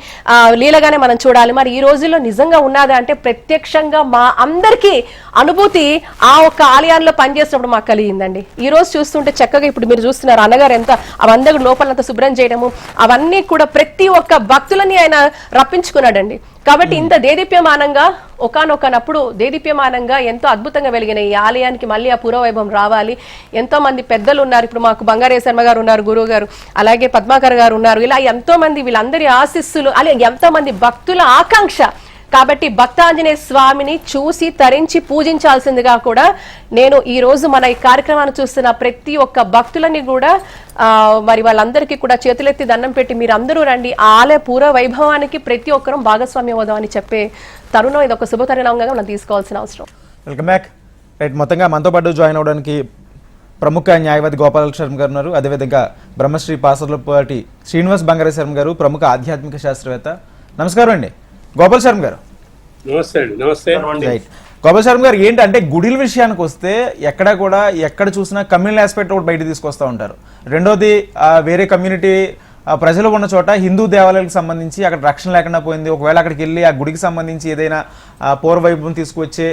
లీలగానే మనం చూడాలి. మరి ఈ రోజుల్లో నిజంగా ఉన్నదా అంటే ప్రత్యక్షంగా మా అందరికీ అనుభూతి ఆ ఒక్క ఆలయాల్లో పనిచేసినప్పుడు మాకు కలిగిందండి. ఈ రోజు చూస్తుంటే చక్కగా ఇప్పుడు మీరు చూస్తున్నారు అన్నగారు ఎంత అవందరూ లోపలంతా శుభ్రం చేయడము అవన్నీ కూడా ప్రతి ఒక్క భక్తులని ఆయన రప్పించుకున్నాడండి. కాబట్టి ఇంత దేదీప్యమానంగా ఒకానొకనప్పుడు దేదీప్యమానంగా ఎంతో అద్భుతంగా వెలిగిన ఈ ఆలయానికి మళ్ళీ ఆ పూర్వవైభవం రావాలి. ఎంతో మంది పెద్దలు ఉన్నారు. ఇప్పుడు మాకు బంగారే శర్మ గారు ఉన్నారు, గురువు గారు, అలాగే పద్మాకర్ గారు ఉన్నారు. ఇలా ఎంతో మంది వీళ్ళందరి ఆశీస్సులు, అలాగే ఎంతో మంది భక్తుల ఆకాంక్ష. కాబట్టి భక్తాంజనేయ స్వామిని చూసి తరించి పూజించాల్సిందిగా కూడా నేను ఈ రోజు మన ఈ కార్యక్రమాన్ని చూస్తున్న ప్రతి ఒక్క భక్తులని కూడా మరి వాళ్ళందరికీ కూడా చేతులెత్తి దండం పెట్టి మీరు అందరూ రండి, ఆలయ పూర్వ వైభవానికి ప్రతి ఒక్కరూ భాగస్వామ్యం అవుదాం అని చెప్పే తరుణం ఇది ఒక శుభ తరుణంగా మనం తీసుకోవాల్సిన అవసరం. Welcome back. రైట్, మొత్తంగా మనతో పాటు జాయిన్ అవడానికి ప్రముఖ న్యాయవాది గోపాల శర్మ గారు ఉన్నారు. అదేవిధంగా బ్రహ్మశ్రీ పాసర్లపాటి శ్రీనివాస్ బంగారే శర్మ గారు, ప్రముఖ ఆధ్యాత్మిక శాస్త్రవేత్త. నమస్కారం అండి గోపాల్ శర్మ గారు. నమస్తే అండి. నమస్తే. రైట్, గోపాల్ శర్మ గారు, ఏంటంటే గుడిల విషయానికి వస్తే ఎక్కడ చూసినా కమ్యూనల్ ఆస్పెక్ట్ ఒకటి బయట తీసుకొస్తూ ఉంటారు. రెండోది వేరే కమ్యూనిటీ ప్రజలు ఉన్న చోట హిందూ దేవాలయాలకు సంబంధించి అక్కడ రక్షణ లేకుండా పోయింది. ఒకవేళ అక్కడికి వెళ్ళి ఆ గుడికి సంబంధించి ఏదైనా పూర్వవైభవం తీసుకొచ్చే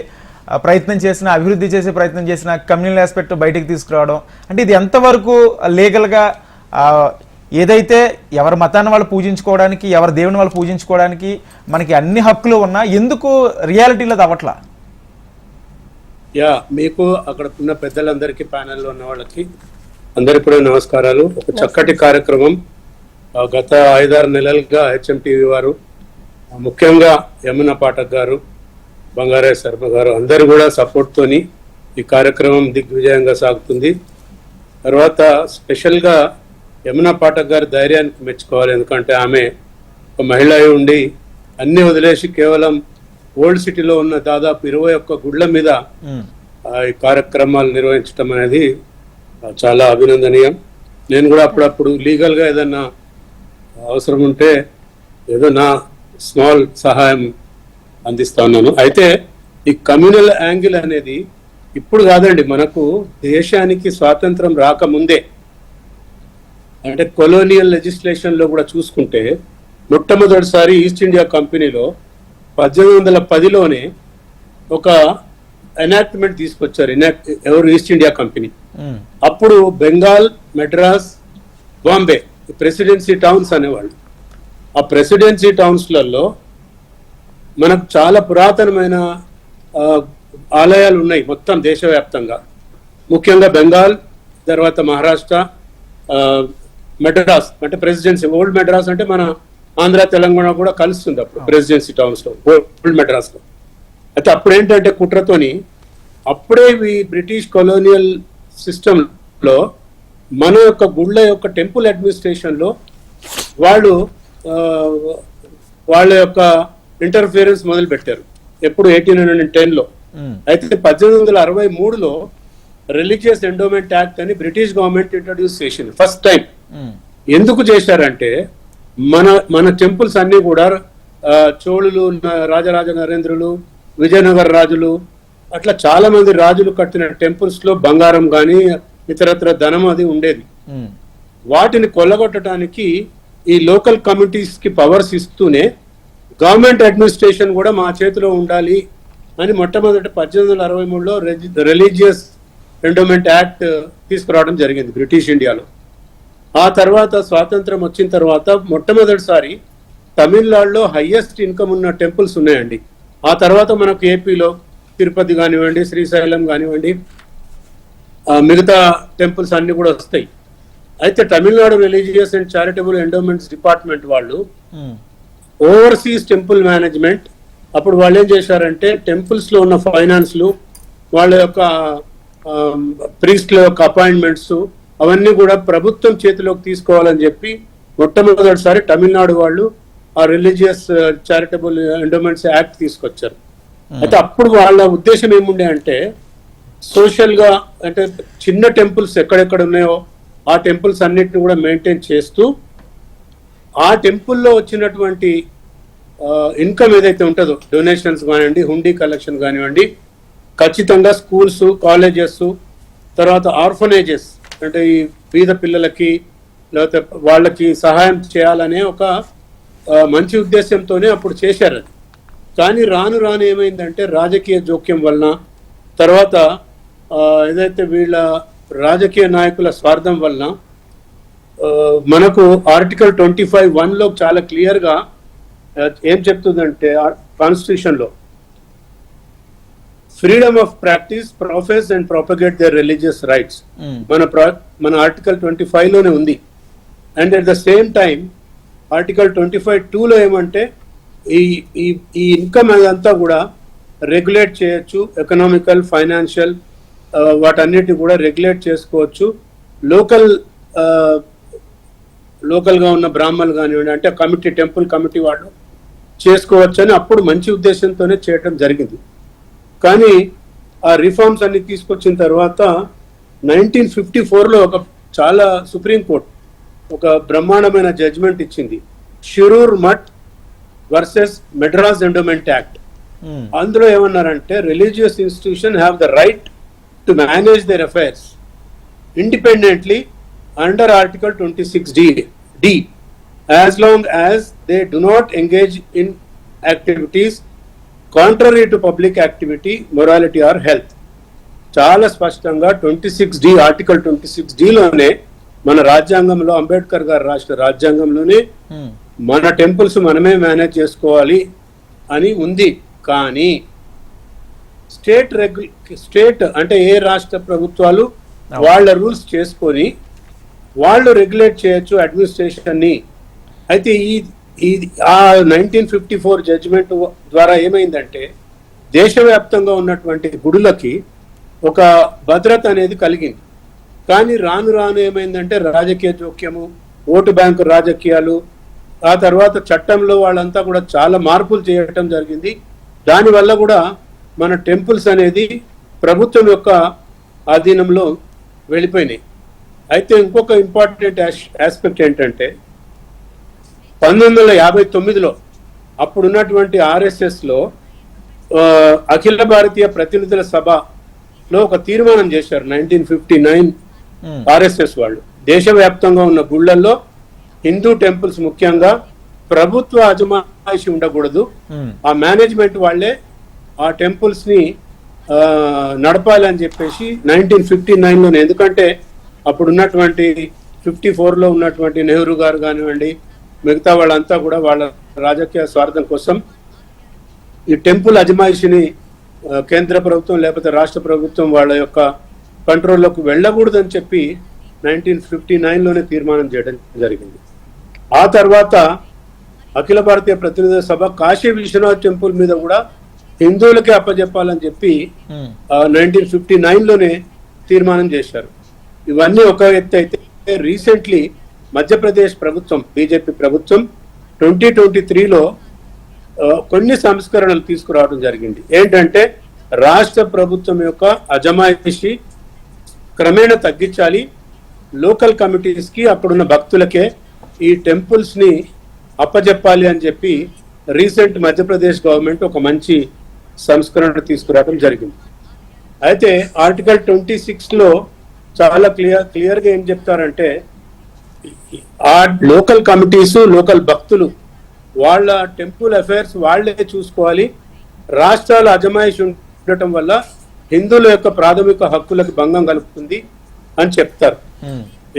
ప్రయత్నం చేసిన, అభివృద్ధి చేసే ప్రయత్నం చేసిన కమ్యూనల్ ఆస్పెక్ట్ బయటికి తీసుకురావడం, అంటే ఇది ఎంతవరకు లీగల్గా, ఏదైతే ఎవరి మతాన్ని వాళ్ళు పూజించుకోవడానికి, ఎవరి దేవుని వాళ్ళు పూజించుకోవడానికి మనకి అన్ని హక్కులు ఉన్నా ఎందుకు రియాలిటీలో అవ్వట్లా? మీకు అక్కడ ఉన్న పెద్దలందరికీ, ప్యానెల్లో ఉన్న వాళ్ళకి అందరికి కూడా నమస్కారాలు. ఒక చక్కటి కార్యక్రమం గత 5-6 నెలలుగా HMTV వారు, ముఖ్యంగా యమున పాఠక్ గారు, బంగారే శర్మ గారు అందరు కూడా సపోర్ట్ తోని ఈ కార్యక్రమం దిగ్విజయంగా సాగుతుంది. తర్వాత స్పెషల్గా యమున పాఠక్ గారి ధైర్యానికి మెచ్చుకోవాలి. ఎందుకంటే ఆమె ఒక మహిళ అయి ఉండి అన్ని వదిలేసి కేవలం ఓల్డ్ సిటీలో ఉన్న దాదాపు 21 గుడ్ల మీద ఈ కార్యక్రమాలు నిర్వహించడం అనేది చాలా అభినందనీయం. నేను కూడా అప్పుడప్పుడు లీగల్గా ఏదన్నా అవసరం ఉంటే ఏదో నా స్మాల్ సహాయం అందిస్తా ఉన్నాను. అయితే ఈ కమ్యూనల్ యాంగిల్ అనేది ఇప్పుడు కాదండి, మనకు దేశానికి స్వాతంత్రం రాకముందే, అంటే కొలోనియల్ లెజిస్లేషన్ లో కూడా చూసుకుంటే మొట్టమొదటిసారి ఈస్ట్ ఇండియా కంపెనీలో 1810లోనే ఒక ఎనాక్ట్మెంట్ తీసుకొచ్చారు. ఎవరు? East India company. అప్పుడు బెంగాల్, మెడ్రాస్, బాంబే ప్రెసిడెన్సీ టౌన్స్ అనేవాళ్ళు. ఆ ప్రెసిడెన్సీ టౌన్స్లలో మనకు చాలా పురాతనమైన ఆలయాలు ఉన్నాయి మొత్తం దేశవ్యాప్తంగా. ముఖ్యంగా బెంగాల్, తర్వాత మహారాష్ట్ర, మెడ్రాస్ అంటే ప్రెసిడెన్సీ. ఓల్డ్ మెడ్రాస్ అంటే మన ఆంధ్ర తెలంగాణ కూడా కలుస్తుంది అప్పుడు ప్రెసిడెన్సీ టౌన్స్ లో, ఓల్డ్ మెడ్రాస్ లో. అయితే అప్పుడు ఏంటంటే కుట్రతోని అప్పుడే ఈ బ్రిటిష్ కొలోనియల్ సిస్టమ్ లో మన యొక్క గుళ్ళ యొక్క టెంపుల్ అడ్మినిస్ట్రేషన్ లో వాళ్ళు వాళ్ళ యొక్క ఇంటర్ఫియరెన్స్ మొదలు పెట్టారు. ఎప్పుడు 1810లో. అయితే 1863లో రిలీజియస్ ఎండోమెంట్ యాక్ట్ అని బ్రిటిష్ గవర్నమెంట్ ఇంట్రడ్యూస్ చేసింది ఫస్ట్ టైం. ఎందుకు చేశారంటే మన టెంపుల్స్ అన్ని కూడా చోళులు, రాజరాజ నరేంద్రులు, విజయనగర రాజులు, అట్లా చాలా మంది రాజులు కట్టిన టెంపుల్స్ లో బంగారం కానీ ఇతరత్ర ధనం అది ఉండేది. వాటిని కొల్లగొట్టడానికి ఈ లోకల్ కమిటీస్ కి పవర్స్ ఇస్తూనే గవర్నమెంట్ అడ్మినిస్ట్రేషన్ కూడా మా చేతిలో ఉండాలి అని మొట్టమొదటి 1863లో రిలీజియస్ ఎండోమెంట్ యాక్ట్ తీసుకురావడం జరిగింది బ్రిటిష్ ఇండియాలో. ఆ తర్వాత స్వాతంత్రం వచ్చిన తర్వాత మొట్టమొదటిసారి తమిళనాడులో హైయెస్ట్ ఇన్కమ్ ఉన్న టెంపుల్స్ ఉన్నాయండి. ఆ తర్వాత మనకు ఏపీలో తిరుపతి కానివ్వండి, శ్రీశైలం కానివ్వండి, మిగతా టెంపుల్స్ అన్ని కూడా వస్తాయి. అయితే Tamil Nadu religious and charitable endowments department వాళ్ళు ఓవర్సీస్ టెంపుల్ మేనేజ్మెంట్, అప్పుడు వాళ్ళు ఏం చేశారంటే టెంపుల్స్ లో ఉన్న ఫైనాన్స్లు, వాళ్ళ యొక్క ప్రీస్ట్ల యొక్క అపాయింట్మెంట్స్ అవన్నీ కూడా ప్రభుత్వం చేతిలోకి తీసుకోవాలని చెప్పి మొట్టమొదటిసారి తమిళనాడు వాళ్ళు ఆ రిలీజియస్ చారిటబుల్ ఎండోమెంట్స్ యాక్ట్ తీసుకొచ్చారు. అయితే అప్పుడు వాళ్ళ ఉద్దేశం ఏముండే అంటే సోషల్ గా, అంటే చిన్న టెంపుల్స్ ఎక్కడెక్కడ ఉన్నాయో ఆ టెంపుల్స్ అన్నిటిని కూడా మెయింటైన్ చేస్తూ ఆ టెంపుల్లో వచ్చినటువంటి ఇన్కమ్ ఏదైతే ఉంటుందో, డొనేషన్స్ కానివ్వండి, హుండీ కలెక్షన్ కానివ్వండి, ఖచ్చితంగా స్కూల్స్, కాలేజెస్, తర్వాత ఆర్ఫనేజెస్ అంటే ఈ పేద పిల్లలకి లేకపోతే వాళ్ళకి సహాయం చేయాలనే ఒక మంచి ఉద్దేశంతోనే అప్పుడు చేశారు అది. కానీ రాను రాను ఏమైందంటే రాజకీయ జోక్యం వలన, తర్వాత ఏదైతే వీళ్ళ రాజకీయ నాయకుల స్వార్థం వలన మనకు ఆర్టికల్ 25(1) చాలా క్లియర్ గా ఏం చెప్తుందంటే కాన్స్టిట్యూషన్ లో freedom of practice, profess and propagate their religious rights మన ఆర్టికల్ 25 లోనే ఉంది. And at the same time article 25(2) ఏమంటే ఈ ఇన్కమ్ అదంతా కూడా రెగ్యులేట్ చేయొచ్చు, ఎకనామికల్, ఫైనాన్షియల్ వాటన్నిటి కూడా రెగ్యులేట్ చేసుకోవచ్చు. లోకల్గా ఉన్న బ్రాహ్మణులు కానివ్వండి, అంటే కమిటీ, టెంపుల్ కమిటీ వాళ్ళు చేసుకోవచ్చు అని అప్పుడు మంచి ఉద్దేశంతోనే చేయటం జరిగింది. కానీ ఆ రిఫార్మ్స్ అన్ని తీసుకొచ్చిన తర్వాత 1954లో ఒక చాలా సుప్రీంకోర్టు ఒక బ్రహ్మాండమైన జడ్జ్మెంట్ ఇచ్చింది, Shirur Math versus Madras endowment act. అందులో ఏమన్నారంటే religious institution have the right to manage their affairs independently under article 26D as long as they do not engage in activities contrary to public activity, morality or health. చాలా స్పష్టంగా 26D, ఆర్టికల్ 26Dలోనే మన రాజ్యాంగంలో, అంబేద్కర్ గారు రాసిన రాజ్యాంగంలోనే మన టెంపుల్స్ మనమే మేనేజ్ చేసుకోవాలి అని ఉంది. కానీ స్టేట్ అంటే ఏ రాష్ట్ర ప్రభుత్వాలు వాళ్ళ రూల్స్ చేసుకొని వాళ్ళు రెగ్యులేట్ చేయొచ్చు అడ్మినిస్ట్రేషన్ ని. అయితే ఈ 1954 జడ్జిమెంట్ ద్వారా ఏమైందంటే దేశవ్యాప్తంగా ఉన్నటువంటి గుడులకి ఒక భద్రత అనేది కలిగింది. కానీ రాను రాను ఏమైందంటే రాజకీయ జోక్యము, ఓటు బ్యాంకు రాజకీయాలు, ఆ తర్వాత చట్టంలో వాళ్ళంతా కూడా చాలా మార్పులు చేయటం జరిగింది. దానివల్ల కూడా మన టెంపుల్స్ అనేది ప్రభుత్వం యొక్క ఆధీనంలో వెళ్ళిపోయినాయి. అయితే ఇంకొక ఇంపార్టెంట్ ఆస్పెక్ట్ ఏంటంటే 1959లో అప్పుడున్నటువంటి RSSలో అఖిల భారతీయ ప్రతినిధుల సభలో ఒక తీర్మానం చేశారు 1959 RSS వాళ్ళు. దేశవ్యాప్తంగా ఉన్న గుళ్ళల్లో హిందూ టెంపుల్స్ ముఖ్యంగా ప్రభుత్వ అజమాయిషి ఉండకూడదు, ఆ మేనేజ్మెంట్ వాళ్ళే ఆ టెంపుల్స్ ని నడపాలని చెప్పేసి 1959లోనే. ఎందుకంటే అప్పుడు ఉన్నటువంటి 54లో ఉన్నటువంటి నెహ్రూ గారు కానివ్వండి, మిగతా వాళ్ళంతా కూడా వాళ్ళ రాజకీయ స్వార్థం కోసం ఈ టెంపుల్ అజమాయిషిని కేంద్ర ప్రభుత్వం లేకపోతే రాష్ట్ర ప్రభుత్వం వాళ్ళ యొక్క కంట్రోల్లోకి వెళ్ళకూడదని చెప్పి 1959లోనే తీర్మానం చేయడం జరిగింది. ఆ తర్వాత అఖిల భారతీయ ప్రతినిధుల సభ కాశీ విశ్వనాథ్ టెంపుల్ మీద కూడా హిందువులకే అప్పచెప్పాలని చెప్పి 1959లోనే తీర్మానం చేశారు. ఇవన్నీ ఒక ఎత్తు అయితే, రీసెంట్లీ మధ్యప్రదేశ్ ప్రభుత్వం, బీజేపీ ప్రభుత్వం 2023లో కొన్ని సంస్కరణలు తీసుకురావడం జరిగింది. ఏంటంటే రాష్ట్ర ప్రభుత్వం యొక్క అజమాయిషి క్రమేణా తగ్గించాలి, లోకల్ కమిటీస్ కి అక్కడున్న భక్తులకే ఈ టెంపుల్స్ ని అప్పచెప్పాలి అని చెప్పి రీసెంట్ మధ్యప్రదేశ్ గవర్నమెంట్ ఒక మంచి సంస్కరణ తీసుకురావడం జరిగింది. అయితే ఆర్టికల్ 26లో చాలా క్లియర్గా ఏం చెప్తారంటే ఆ లోకల్ కమిటీస్, లోకల్ భక్తులు వాళ్ళ టెంపుల్ అఫైర్స్ వాళ్లే చూసుకోవాలి. రాష్ట్రాల అజమాయిషి ఉండటం వల్ల హిందువుల యొక్క ప్రాథమిక హక్కులకు భంగం కలుగుతుంది అని చెప్తారు.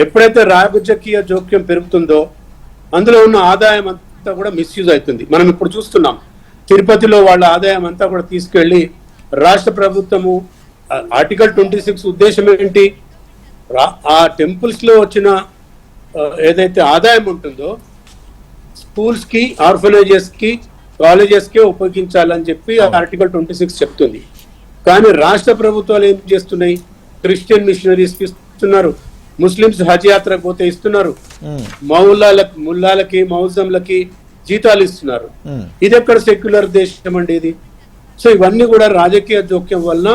ఎప్పుడైతే రాజకీయ జోక్యం పెరుగుతుందో అందులో ఉన్న ఆదాయం అంతా కూడా మిస్యూజ్ అవుతుంది. మనం ఇప్పుడు చూస్తున్నాం, తిరుపతిలో వాళ్ళ ఆదాయం అంతా కూడా తీసుకెళ్లి రాష్ట్ర ప్రభుత్వము, ఆర్టికల్ 26 ఉద్దేశం ఏంటి, ఆ టెంపుల్స్ లో వచ్చిన ఏదైతే ఆదాయం ఉంటుందో స్కూల్స్ కి, ఆర్ఫనేజెస్ కి, కాలేజెస్ కి ఉపయోగించాలని చెప్పి ఆర్టికల్ 26 చెప్తుంది. కానీ రాష్ట్ర ప్రభుత్వాలు ఏం చేస్తున్నాయి, క్రిస్టియన్ మిషనరీస్ కి ఇస్తున్నారు, ముస్లింస్ హజ్ యాత్రకు పోతే ఇస్తున్నారు, ముల్లాలకి మౌజంలకి జీతాలు ఇస్తున్నారు. ఇది ఎక్కడ సెక్యులర్ దేశం అండి ఇది? సో ఇవన్నీ కూడా రాజకీయ జోక్యం వలన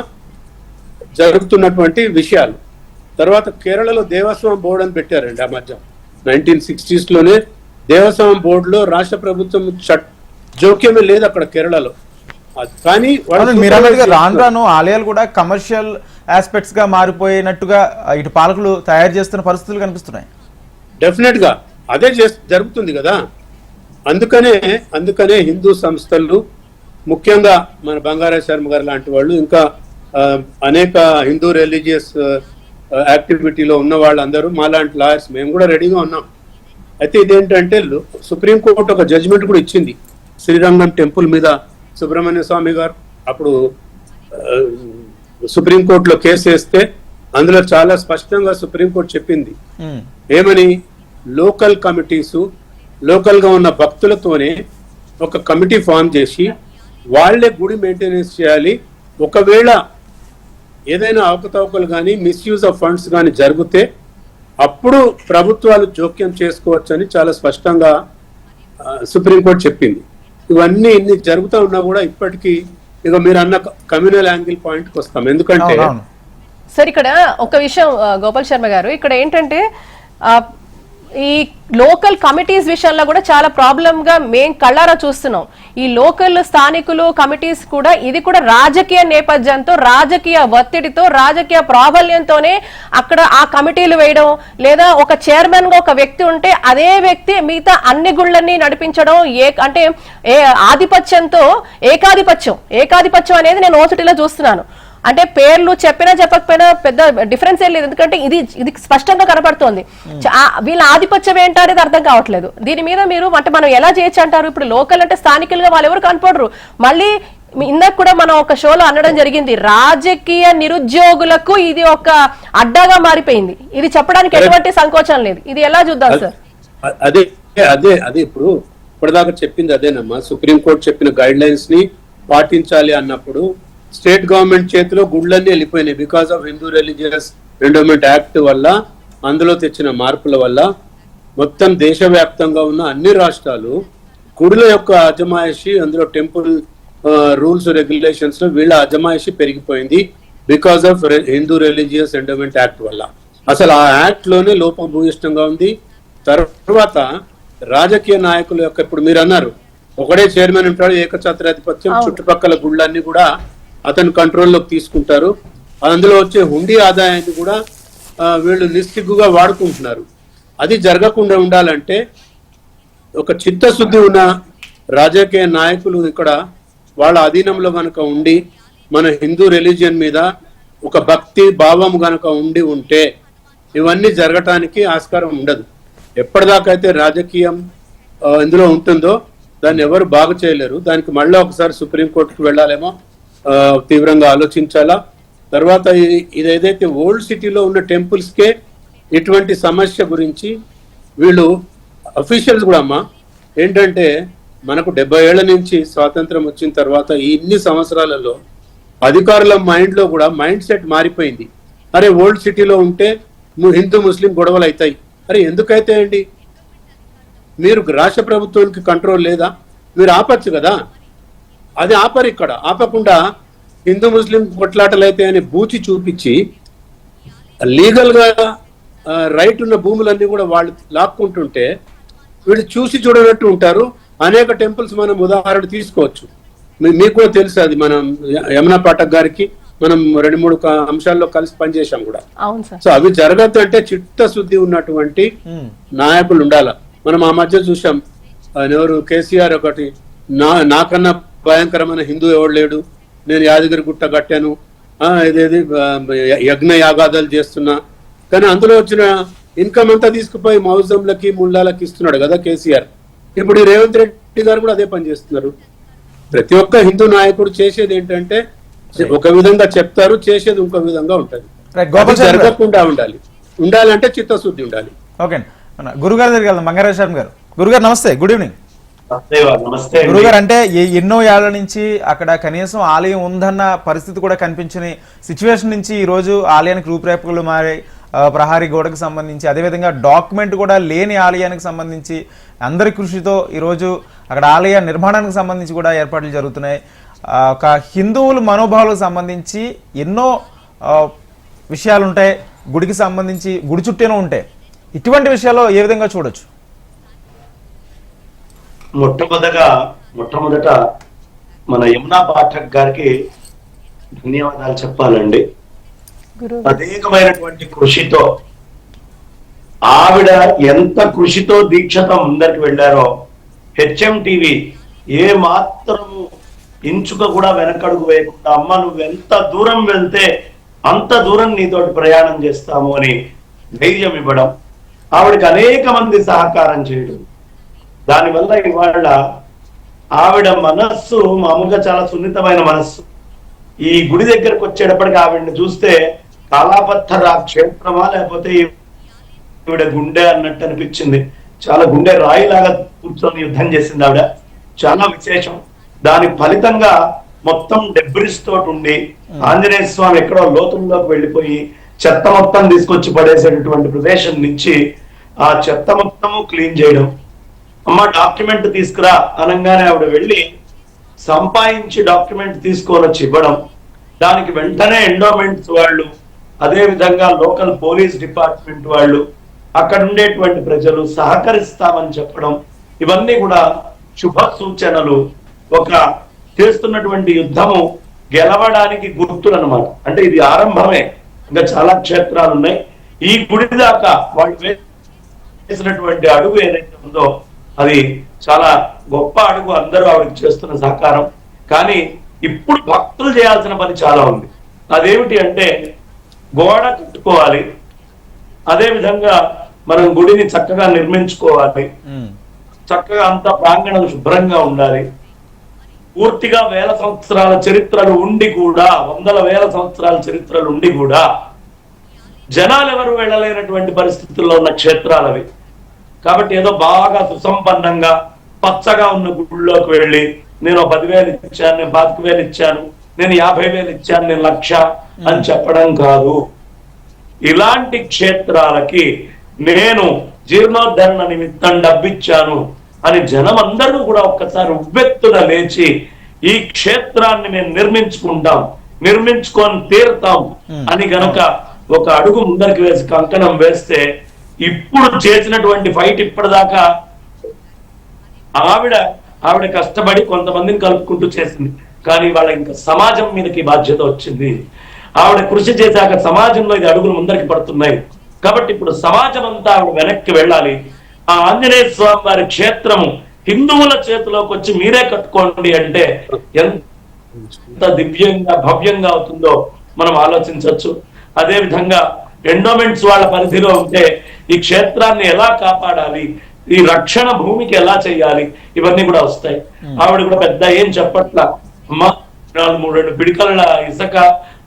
జరుగుతున్నటువంటి విషయాలు. తర్వాత కేరళలో దేవస్వామి బోర్డు అని పెట్టారండి ఆ మధ్య 1960sలోనే. దేవస్వామి బోర్డులో రాష్ట్ర ప్రభుత్వం జోక్యమే లేదు అక్కడ కేరళలో. కానీ రాను రాను ఆలయాలు కూడా కమర్షియల్ ఆస్పెక్ట్స్ గా మారిపోయినట్టుగా ఇటు పాలకులు తయారు చేస్తున్న పరిస్థితులు కనిపిస్తున్నాయి. డెఫినెట్ గా అదే జరుగుతుంది కదా. అందుకనే హిందూ సంస్థలు, ముఖ్యంగా మన బంగారా శర్మ గారు లాంటి వాళ్ళు, ఇంకా అనేక హిందూ రిలీజియస్ యాక్టివిటీలో ఉన్న వాళ్ళందరూ, మాలాంటి లాయర్స్ మేము కూడా రెడీగా ఉన్నాం. అయితే ఇదేంటంటే సుప్రీంకోర్టు ఒక జడ్జిమెంట్ కూడా ఇచ్చింది శ్రీరంగం టెంపుల్ మీద. సుబ్రహ్మణ్య స్వామి గారు అప్పుడు సుప్రీంకోర్టులో కేసు వేస్తే అందులో చాలా స్పష్టంగా సుప్రీంకోర్టు చెప్పింది ఏమని, లోకల్ కమిటీసు, లోకల్ గా ఉన్న భక్తులతోనే ఒక కమిటీ ఫామ్ చేసి వాళ్లే గుడి మెయింటెనెన్స్ చేయాలి. ఒకవేళ ఏదైనా అవకతవకలు కానీ, మిస్యూజ్ ఆఫ్ ఫండ్స్ కానీ జరిగితే అప్పుడు ప్రభుత్వాలు జోక్యం చేసుకోవచ్చు అని చాలా స్పష్టంగా సుప్రీంకోర్టు చెప్పింది. ఇవన్నీ ఇన్ని జరుగుతూ ఉన్నా కూడా ఇప్పటికీ ఇక మీరు అన్న కమ్యూనల్ యాంగిల్ పాయింట్ కి వస్తాం. ఎందుకంటే సార్ ఇక్కడ ఒక విషయం గోపాల్ శర్మ గారు, ఇక్కడ ఏంటంటే ఈ లోకల్ కమిటీస్ విషయంలో కూడా చాలా ప్రాబ్లం గా మేం కళ్ళారా చూస్తున్నాం. ఈ లోకల్ స్థానికులు కమిటీస్ కూడా ఇది కూడా రాజకీయ నేపథ్యంతో, రాజకీయ ఒత్తిడితో, రాజకీయ ప్రాబల్యంతోనే అక్కడ ఆ కమిటీలు వేయడం, లేదా ఒక చైర్మన్ గా ఒక వ్యక్తి ఉంటే అదే వ్యక్తి మిగతా అన్ని గుళ్ళని నడిపించడం, అంటే ఆధిపత్యంతో ఏకాధిపత్యం అనేది నేను ఓసిటీలో చూస్తున్నాను. అంటే పేర్లు చెప్పినా చెప్పకపోయినా పెద్ద డిఫరెన్స్ ఏం లేదు, ఎందుకంటే ఇది స్పష్టంగా కనపడుతోంది. వీళ్ళ ఆధిపత్యం ఏంటో అనేది అర్థం కావట్లేదు. దీని మీద మీరు అంటే మనం ఎలా చేయొచ్చు అంటారు? ఇప్పుడు లోకల్ అంటే స్థానికులుగా వాళ్ళు ఎవరు కనపడరు. మళ్ళీ ఇందాక కూడా మనం ఒక షోలో అనడం జరిగింది, రాజకీయ నిరుద్యోగులకు ఇది ఒక అడ్డాగా మారిపోయింది. ఇది చెప్పడానికి ఎటువంటి సంకోచం లేదు. ఇది ఎలా చూద్దాం సార్? అదే ఇప్పుడు ఇప్పటిదాకా చెప్పింది అదేనమ్మా. సుప్రీంకోర్టు చెప్పిన గైడ్ లైన్స్ ని పాటించాలి అన్నప్పుడు స్టేట్ గవర్నమెంట్ చేతిలో గుళ్ళన్నీ వెళ్ళిపోయినాయి. Because of Hindu religious endowment act వల్ల, అందులో తెచ్చిన మార్పుల వల్ల మొత్తం దేశవ్యాప్తంగా ఉన్న అన్ని రాష్ట్రాలు గుడుల యొక్క అజమాయిషి, అందులో టెంపుల్ రూల్స్ రెగ్యులేషన్స్ లో వీళ్ళ అజమాయిషి పెరిగిపోయింది because of Hindu religious endowment act వల్ల. అసలు ఆ యాక్ట్ లోనే లోపభూయిష్టంగా ఉంది. తర్వాత రాజకీయ నాయకుల యొక్క, ఇప్పుడు మీరు అన్నారు ఒకడే చైర్మన్ ఉంటాడు, ఏకఛత్రాధిపత్యం, చుట్టుపక్కల గుళ్ళన్నీ కూడా అతని కంట్రోల్లోకి తీసుకుంటారు. అందులో వచ్చే హుండీ ఆదాయాన్ని కూడా వీళ్ళు నిస్సిగ్గుగా వాడుకుంటున్నారు. అది జరగకుండా ఉండాలంటే ఒక చిత్తశుద్ధి ఉన్న రాజకీయ నాయకులు ఇక్కడ వాళ్ళ అధీనంలో గనక ఉండి మన హిందూ రిలీజియన్ మీద ఒక భక్తి భావం గనక ఉంటే ఇవన్నీ జరగటానికి ఆస్కారం ఉండదు. ఎప్పటిదాకా అయితే రాజకీయం ఇందులో ఉంటుందో దాన్ని ఎవరు బాగు చేయలేరు. దానికి మళ్ళీ ఒకసారి సుప్రీంకోర్టుకు వెళ్ళాలేమో, తీవ్రంగా ఆలోచించాలా. తర్వాత ఇది ఏదైతే ఓల్డ్ సిటీలో ఉన్న టెంపుల్స్కే ఇటువంటి సమస్య గురించి వీళ్ళు అఫీషియల్స్ కూడా అమ్మా ఏంటంటే, మనకు 70 ఏళ్ల నుంచి స్వాతంత్రం వచ్చిన తర్వాత ఇన్ని సంవత్సరాలలో అధికారుల మైండ్లో కూడా మైండ్ సెట్ మారిపోయింది. అరే ఓల్డ్ సిటీలో ఉంటే హిందూ ముస్లిం గొడవలు అవుతాయి. అరే ఎందుకైతాయండి? మీరు రాష్ట్ర ప్రభుత్వానికి కంట్రోల్ లేదా? మీరు ఆపచ్చు కదా, అది ఆపరు. ఇక్కడ ఆపకుండా హిందూ ముస్లిం కొట్లాటలు అయితే అని బూచి చూపించి లీగల్ గా రైట్ ఉన్న భూములన్నీ కూడా వాళ్ళు లాక్కుంటుంటే వీళ్ళు చూసి చూడనట్టు ఉంటారు. అనేక టెంపుల్స్ మనం ఉదాహరణ తీసుకోవచ్చు. మీకు కూడా తెలుసు, అది మనం యమునా పాఠక్ గారికి మనం 2-3 అంశాల్లో కలిసి పనిచేశాం కూడా. సో అవి జరగద్దు అంటే చిత్తశుద్ధి ఉన్నటువంటి నాయకులు ఉండాల. మనం ఆ మధ్య చూసాం, ఎవరు కేసీఆర్ ఒకటి నాకన్నా భయంకరమైన హిందూ ఎవడు లేడు, నేను యాదగిరి గుట్ట కట్టాను, ఇదేది యజ్ఞ యాగాదాలు చేస్తున్నా, కానీ అందులో వచ్చిన ఇన్కమ్ అంతా తీసుకుపోయి మౌజంలకి ముల్లాలకి ఇస్తున్నాడు కదా కేసీఆర్. ఇప్పుడు రేవంత్ రెడ్డి గారు కూడా అదే పని చేస్తున్నారు. ప్రతి ఒక్క హిందూ నాయకుడు చేసేది ఏంటంటే ఒక విధంగా చెప్తారు, చేసేది ఇంకో విధంగా ఉంటది. జరగకుండా ఉండాలంటే చిత్తశుద్ధి ఉండాలి. ఓకే, గురుగారి దగ్గరికి వెళ్దాం. బంగారాజు శర్మ గారు, గురుగారు నమస్తే, గుడ్ ఈవినింగ్. గురుగారు, అంటే ఎన్నో ఏళ్ల నుంచి అక్కడ కనీసం ఆలయం ఉందన్న పరిస్థితి కూడా కనిపించని సిచ్యువేషన్ నుంచి ఈ రోజు ఆలయానికి రూపురేఖలు మారి, ప్రహారీ గోడకు సంబంధించి అదేవిధంగా డాక్యుమెంట్ కూడా లేని ఆలయానికి సంబంధించి అందరి కృషితో ఈరోజు అక్కడ ఆలయ నిర్మాణానికి సంబంధించి కూడా ఏర్పాట్లు జరుగుతున్నాయి. ఒక హిందువుల మనోభావాలకు సంబంధించి ఎన్నో విషయాలు ఉంటాయి, గుడికి సంబంధించి గుడి చుట్టూనే ఉంటాయి. ఇటువంటి విషయాల్లో ఏ విధంగా చూడొచ్చు? మొట్టమొదట మన యమునా పాఠక్ గారికి ధన్యవాదాలు చెప్పాలండి. ప్రత్యేకమైనటువంటి కృషితో ఆవిడ ఎంత కృషితో దీక్షతో ముందరికి వెళ్ళారో హెచ్ఎం టీవీ ఏ మాత్రము ఇంచుక కూడా వెనకడుగు వేయకుండా, అమ్మ నువ్వు ఎంత దూరం వెళ్తే అంత దూరం నీతోటి ప్రయాణం చేస్తాము అని ధైర్యం ఇవ్వడం, ఆవిడకి అనేక మంది సహకారం చేయడం, దానివల్ల ఇవాళ ఆవిడ మనస్సు మామూలుగా చాలా సున్నితమైన మనస్సు. ఈ గుడి దగ్గరకు వచ్చేటప్పటికి ఆవిడని చూస్తే కాలాపత్తర క్షేత్రమా లేకపోతే ఈవిడ గుండె అన్నట్టు అనిపించింది. చాలా గుండె రాయిలాగా కూర్చొని యుద్ధం చేసింది ఆవిడ, చాలా విశేషం. దాని ఫలితంగా మొత్తం డెబ్రిస్ తోటి ఉండి ఆంజనేయ స్వామి ఎక్కడో లోతుల్లోకి వెళ్ళిపోయి చెత్త మొత్తం తీసుకొచ్చి పడేసేటటువంటి ప్రదేశం నుంచి ఆ చెత్త మొత్తము క్లీన్ చేయడం, అమ్మ డాక్యుమెంట్ తీసుకురా అనగానే ఆవిడ వెళ్ళి సంపాదించి డాక్యుమెంట్ తీసుకొని వచ్చి ఇవ్వడం, దానికి వెంటనే ఎండోమెంట్స్ వాళ్ళు, అదే విధంగా లోకల్ పోలీస్ డిపార్ట్మెంట్ వాళ్ళు, అక్కడ ఉండేటువంటి ప్రజలు సహకరిస్తామని చెప్పడం, ఇవన్నీ కూడా శుభ సూచనలు. ఒక చేస్తున్నటువంటి యుద్ధము గెలవడానికి గుర్తులు అన్నమాట. అంటే ఇది ఆరంభమే, ఇంకా చాలా క్షేత్రాలు ఉన్నాయి. ఈ గుడి దాకా వాళ్ళు వేసినటువంటి అడుగు ఏదైతే ఉందో అది చాలా గొప్ప అడుగు, అందరూ ఆవిడకి చేస్తున్న సహకారం. కానీ ఇప్పుడు భక్తులు చేయాల్సిన పని చాలా ఉంది. అదేమిటి అంటే గోడ కట్టుకోవాలి, అదే విధంగా మనం గుడిని చక్కగా నిర్మించుకోవాలి, చక్కగా అంతా ప్రాంగణం శుభ్రంగా ఉండాలి. పూర్తిగా వేల సంవత్సరాల చరిత్రలు ఉండి కూడా, వందల వేల సంవత్సరాల చరిత్రలు ఉండి కూడా జనాలు ఎవరు వెళ్ళలేనటువంటి పరిస్థితుల్లో ఉన్న క్షేత్రాలు అవి. కాబట్టి ఏదో బాగా సుసంపన్నంగా పచ్చగా ఉన్న గుళ్ళోకి వెళ్ళి నేను 10,000 ఇచ్చాను, నేను 25,000 ఇచ్చాను, నేను 50,000 ఇచ్చాను, నేను 1,00,000 అని చెప్పడం కాదు. ఇలాంటి క్షేత్రాలకి నేను జీర్ణోద్ధరణ నిమిత్తం డబ్బిచ్చాను అని జనం అందరూ కూడా ఒక్కసారి ఉవ్వెత్తున లేచి ఈ క్షేత్రాన్ని మేము నిర్మించుకుంటాం, నిర్మించుకొని తీరుతాం అని గనక ఒక అడుగు ముందరికి వేసి కంకణం వేస్తే ఇప్పుడు చేసినటువంటి ఫైట్ ఇప్పటిదాకా ఆవిడ కష్టపడి కొంతమందిని కలుపుకుంటూ చేసింది. కానీ వాళ్ళ ఇంకా సమాజం మీదకి బాధ్యత వచ్చింది. ఆవిడ కృషి చేశాక సమాజంలో ఇది అడుగులు ముందరికి పడుతున్నాయి. కాబట్టి ఇప్పుడు సమాజం అంతా ఆవిడ వెనక్కి వెళ్ళాలి. ఆ ఆంజనేయ స్వామి వారి క్షేత్రము హిందువుల చేతిలోకి వచ్చి మీరే కట్టుకోండి అంటే ఎంత దివ్యంగా భవ్యంగా అవుతుందో మనం ఆలోచించవచ్చు. అదే విధంగా ఎండోమెంట్స్ వాళ్ళ పరిధిలో ఉంటే ఈ క్షేత్రాన్ని ఎలా కాపాడాలి, ఈ రక్షణ భూమికి ఎలా చేయాలి, ఇవన్నీ కూడా వస్తాయి. ఆవిడ కూడా పెద్ద ఏం చెప్పట్ల, అమ్మా 2 పిడికల ఇసుక,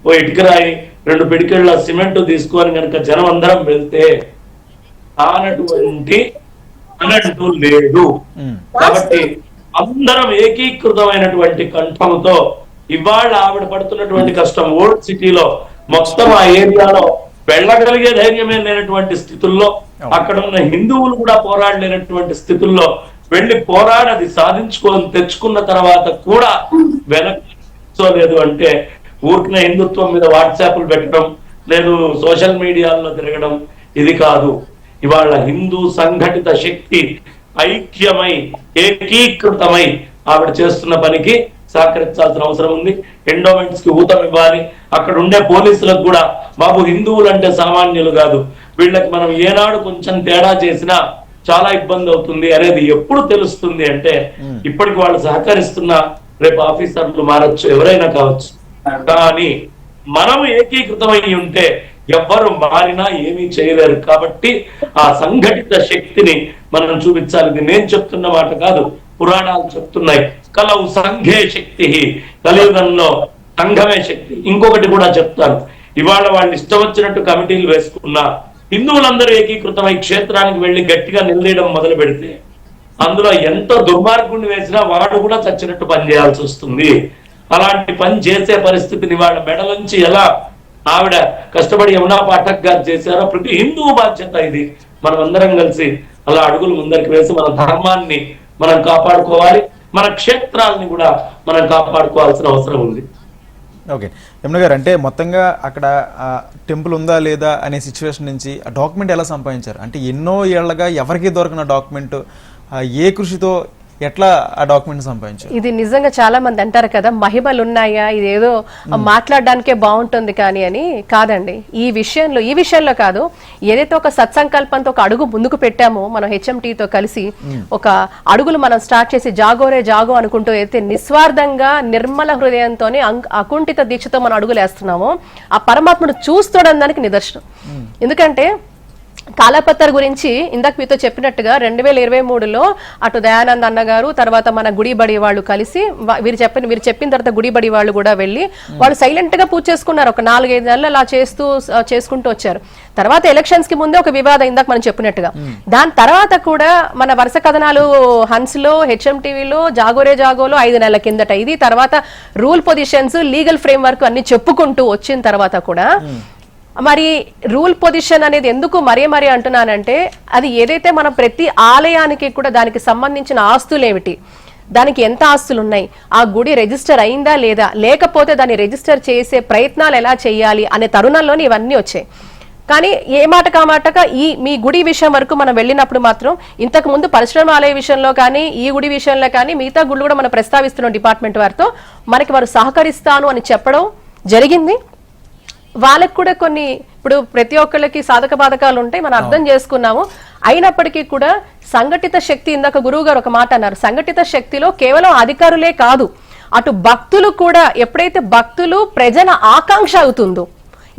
ఓ ఇటుకరాయి, 2 పిడికల సిమెంట్ తీసుకొని కనుక జనం అందరం వెళ్తే కానటువంటి అనంటూ లేదు. కాబట్టి అందరం ఏకీకృతమైనటువంటి కంఠంతో ఇవాళ ఆవిడ పడుతున్నటువంటి కష్టం, ఓల్డ్ సిటీలో మొత్తం ఆ ఏరియాలో వెళ్ళగలిగే ధైర్యమే లేనటువంటి స్థితుల్లో, అక్కడ ఉన్న హిందువులు కూడా పోరాడలేనటువంటి స్థితుల్లో వెళ్ళి పోరాడి అది తెచ్చుకున్న తర్వాత కూడా వెనక్కి అంటే ఊరికిన హిందుత్వం మీద వాట్సాప్లు పెట్టడం లేదు, సోషల్ మీడియాలో తిరగడం ఇది కాదు. ఇవాళ హిందూ సంఘటిత శక్తి ఐక్యమై ఏకీకృతమై ఆవిడ చేస్తున్న పనికి సహకరించాల్సిన అవసరం ఉంది. ఎండోమెంట్స్ కి ఊతం ఇవ్వాలి. అక్కడ ఉండే పోలీసులకు కూడా, బాబు హిందువులు అంటే సామాన్యులు కాదు, వీళ్ళకి మనం ఏనాడు కొంచెం తేడా చేసినా చాలా ఇబ్బంది అవుతుంది అనేది ఎప్పుడు తెలుస్తుంది అంటే ఇప్పటికి వాళ్ళు సహకరిస్తున్న, రేపు ఆఫీసర్లు మారచ్చు, ఎవరైనా కావచ్చు. కానీ మనం ఏకీకృతమై ఉంటే ఎవ్వరు మారినా ఏమీ చేయలేరు. కాబట్టి ఆ సంఘటిత శక్తిని మనం చూపించాలి. ఇది నేను చెప్తున్న మాట కాదు, పురాణాలు చెప్తున్నాయి. కలవు సంఘే శక్తి, కలియుగంలో సంఘమే శక్తి. ఇంకొకటి కూడా చెప్తాను, ఇవాళ వాళ్ళు ఇష్టం వచ్చినట్టు కమిటీలు వేసుకున్నా హిందువులందరూ ఏకీకృతమై క్షేత్రానికి వెళ్లి గట్టిగా నిలదీయడం మొదలు పెడితే అందులో ఎంత దుర్మార్గుడిని వేసినా వాడు కూడా చచ్చినట్టు పనిచేయాల్సి వస్తుంది. అలాంటి పని చేసే పరిస్థితిని వాళ్ళ మెడలోంచి ఎలా ఆవిడ కష్టపడి యమునా పాఠక్ గారు చేశారో ప్రతి హిందువు బాధ్యత ఇది. మనం అందరం కలిసి అలా అడుగులు ముందరికి వేసి మన ధర్మాన్ని మనం కాపాడుకోవాలి, మన క్షేత్రాలని కూడా మనం కాపాడుకోవాల్సిన అవసరం ఉంది. ఓకే యమున గారు, అంటే మొత్తంగా అక్కడ టెంపుల్ ఉందా లేదా అనే సిచ్యువేషన్ నుంచి ఆ డాక్యుమెంట్ ఎలా సంపాదించారు? అంటే ఎన్నో ఏళ్లగా ఎవరికి దొరికిన డాక్యుమెంట్, ఏ కృషితో ఎట్లా ఆ డాక్యుమెంట్ సంపాదించారు? ఇది నిజంగా చాలా మంది అంటారు కదా, మహిమలు ఉన్నాయా, ఇదేదో మాట్లాడడానికే బాగుంటుంది కానీ అని. కాదండి, ఈ విషయంలో కాదు, ఏదైతే ఒక సత్సంకల్పంతో ఒక అడుగు ముందుకు పెట్టామో మనం హెచ్ఎంటీతో కలిసి, ఒక అడుగులు మనం స్టార్ట్ చేసి జాగోరే జాగో అనుకుంటూ అయితే నిస్వార్థంగా నిర్మల హృదయంతో అకుంఠిత దీక్షతో మనం అడుగులు వేస్తున్నామో ఆ పరమాత్ముడు చూస్తుండని దానికి నిదర్శనం. ఎందుకంటే కాలపత్తర్ గురించి ఇందాక మీతో చెప్పినట్టుగా 2023లో అటు దయానంద్ అన్నగారు, తర్వాత మన గుడిబడి వాళ్ళు కలిసి వీరు చెప్పిన తర్వాత గుడిబడి వాళ్ళు కూడా వెళ్ళి వాళ్ళు సైలెంట్ గా పూజ చేసుకున్నారు. ఒక 4-5 నెలలు అలా చేసుకుంటూ వచ్చారు. తర్వాత ఎలక్షన్స్ కి ముందే ఒక వివాదం, ఇందాక మనం చెప్పినట్టుగా. దాని తర్వాత కూడా మన వరుస కథనాలు హన్స్ లో, హెచ్ఎం టీవీలో, జాగోరే జాగోలో 5 నెలల కిందట ఇది, తర్వాత rule positions, legal frame work అన్ని చెప్పుకుంటూ వచ్చిన తర్వాత కూడా మరి రూల్ పొజిషన్ అనేది ఎందుకు మరీ అంటున్నానంటే, అది ఏదైతే మనం ప్రతి ఆలయానికి కూడా దానికి సంబంధించిన ఆస్తులు ఏమిటి, దానికి ఎంత ఆస్తులు ఉన్నాయి, ఆ గుడి రిజిస్టర్ అయిందా లేదా, లేకపోతే దాన్ని రిజిస్టర్ చేసే ప్రయత్నాలు ఎలా చేయాలి అనే తరుణంలోనే ఇవన్నీ వచ్చాయి. కానీ ఏ మాట కామాటగా మీ గుడి విషయం వరకు మనం వెళ్ళినప్పుడు మాత్రం ఇంతకు ముందు పరశురామాలయ విషయంలో కానీ, ఈ గుడి విషయంలో కానీ, మిగతా గుళ్ళు కూడా మనం ప్రస్తావిస్తున్నాం డిపార్ట్మెంట్ వారితో, మనకి వారు సహకరిస్తాను అని చెప్పడం జరిగింది. వాళ్ళకి కూడా కొన్ని, ఇప్పుడు ప్రతి ఒక్కళ్ళకి సాధక బాధకాలు ఉంటాయి, మనం అర్థం చేసుకున్నాము. అయినప్పటికీ కూడా సంఘటిత శక్తి, ఇందాక గురువు గారు ఒక మాట అన్నారు, సంఘటిత శక్తిలో కేవలం అధికారులే కాదు, అటు భక్తులు కూడా, ఎప్పుడైతే భక్తులు ప్రజల ఆకాంక్ష అవుతుందో,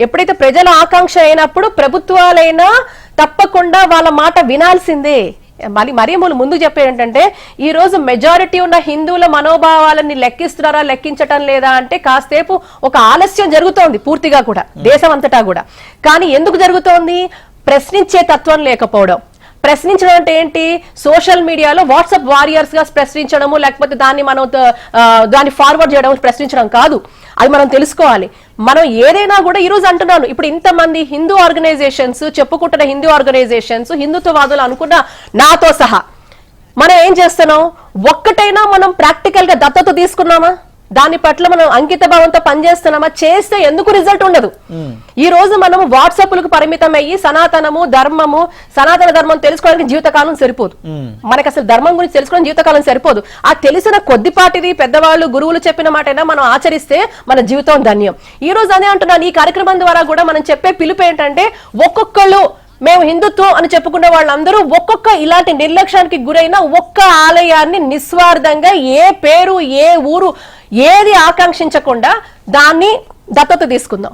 ఎప్పుడైతే ప్రజల ఆకాంక్ష అయినప్పుడు ప్రభుత్వాలైనా తప్పకుండా వాళ్ళ మాట వినాల్సిందే. మరీ ముందు చెప్పేది ఏంటంటే, ఈ రోజు మెజారిటీ ఉన్న హిందువుల మనోభావాలని లెక్కిస్తున్నారా, లెక్కించటం లేదా అంటే కాసేపు ఒక ఆలస్యం జరుగుతోంది పూర్తిగా కూడా దేశం అంతటా కూడా. కానీ ఎందుకు జరుగుతోంది? ప్రశ్నించే తత్వం లేకపోవడం. ప్రశ్నించడం అంటే ఏంటి? సోషల్ మీడియాలో వాట్సాప్ వారియర్స్ గా ప్రశ్నించడము, లేకపోతే దాన్ని ఫార్వర్డ్ చేయడం ప్రశ్నించడం కాదు. అది మనం తెలుసుకోవాలి. మనం ఏదైనా కూడా ఈ రోజు అంటున్నాను, ఇప్పుడు ఇంతమంది హిందూ ఆర్గనైజేషన్స్, చెప్పుకుంటున్న హిందూ ఆర్గనైజేషన్స్, హిందుత్వవాదులు అనుకున్న నాతో సహా మనం ఏం చేస్తున్నాం? ఒక్కటైనా మనం ప్రాక్టికల్ గా దత్తత తీసుకున్నామా? దాని పట్ల మనం అంకిత భావంతో పనిచేస్తున్నామా? చేస్తే ఎందుకు రిజల్ట్ ఉండదు? ఈ రోజు మనం వాట్సాప్లకు పరిమితం అయ్యి సనాతనము ధర్మము సనాతన ధర్మం తెలుసుకోవడానికి జీవితకాలం సరిపోదు. మనకి అసలు ధర్మం గురించి తెలుసుకోవడం జీవితకాలం సరిపోదు. ఆ తెలిసిన కొద్దిపాటిది పెద్దవాళ్ళు గురువులు చెప్పిన మాటైనా మనం ఆచరిస్తే మన జీవితం ధన్యం. ఈ రోజు అదే అంటున్నాను, ఈ కార్యక్రమం ద్వారా కూడా మనం చెప్పే పిలుపు ఏంటంటే, ఒక్కొక్కళ్ళు మేము హిందుత్వం అని చెప్పుకునే వాళ్ళందరూ ఒక్కొక్క ఇలాంటి నిర్లక్ష్యానికి గురైన ఒక్క ఆలయాన్ని నిస్వార్థంగా ఏ పేరు ఏ ఊరు ఏది ఆకాంక్షించకుండా దాన్ని దత్తత తీసుకుందాం.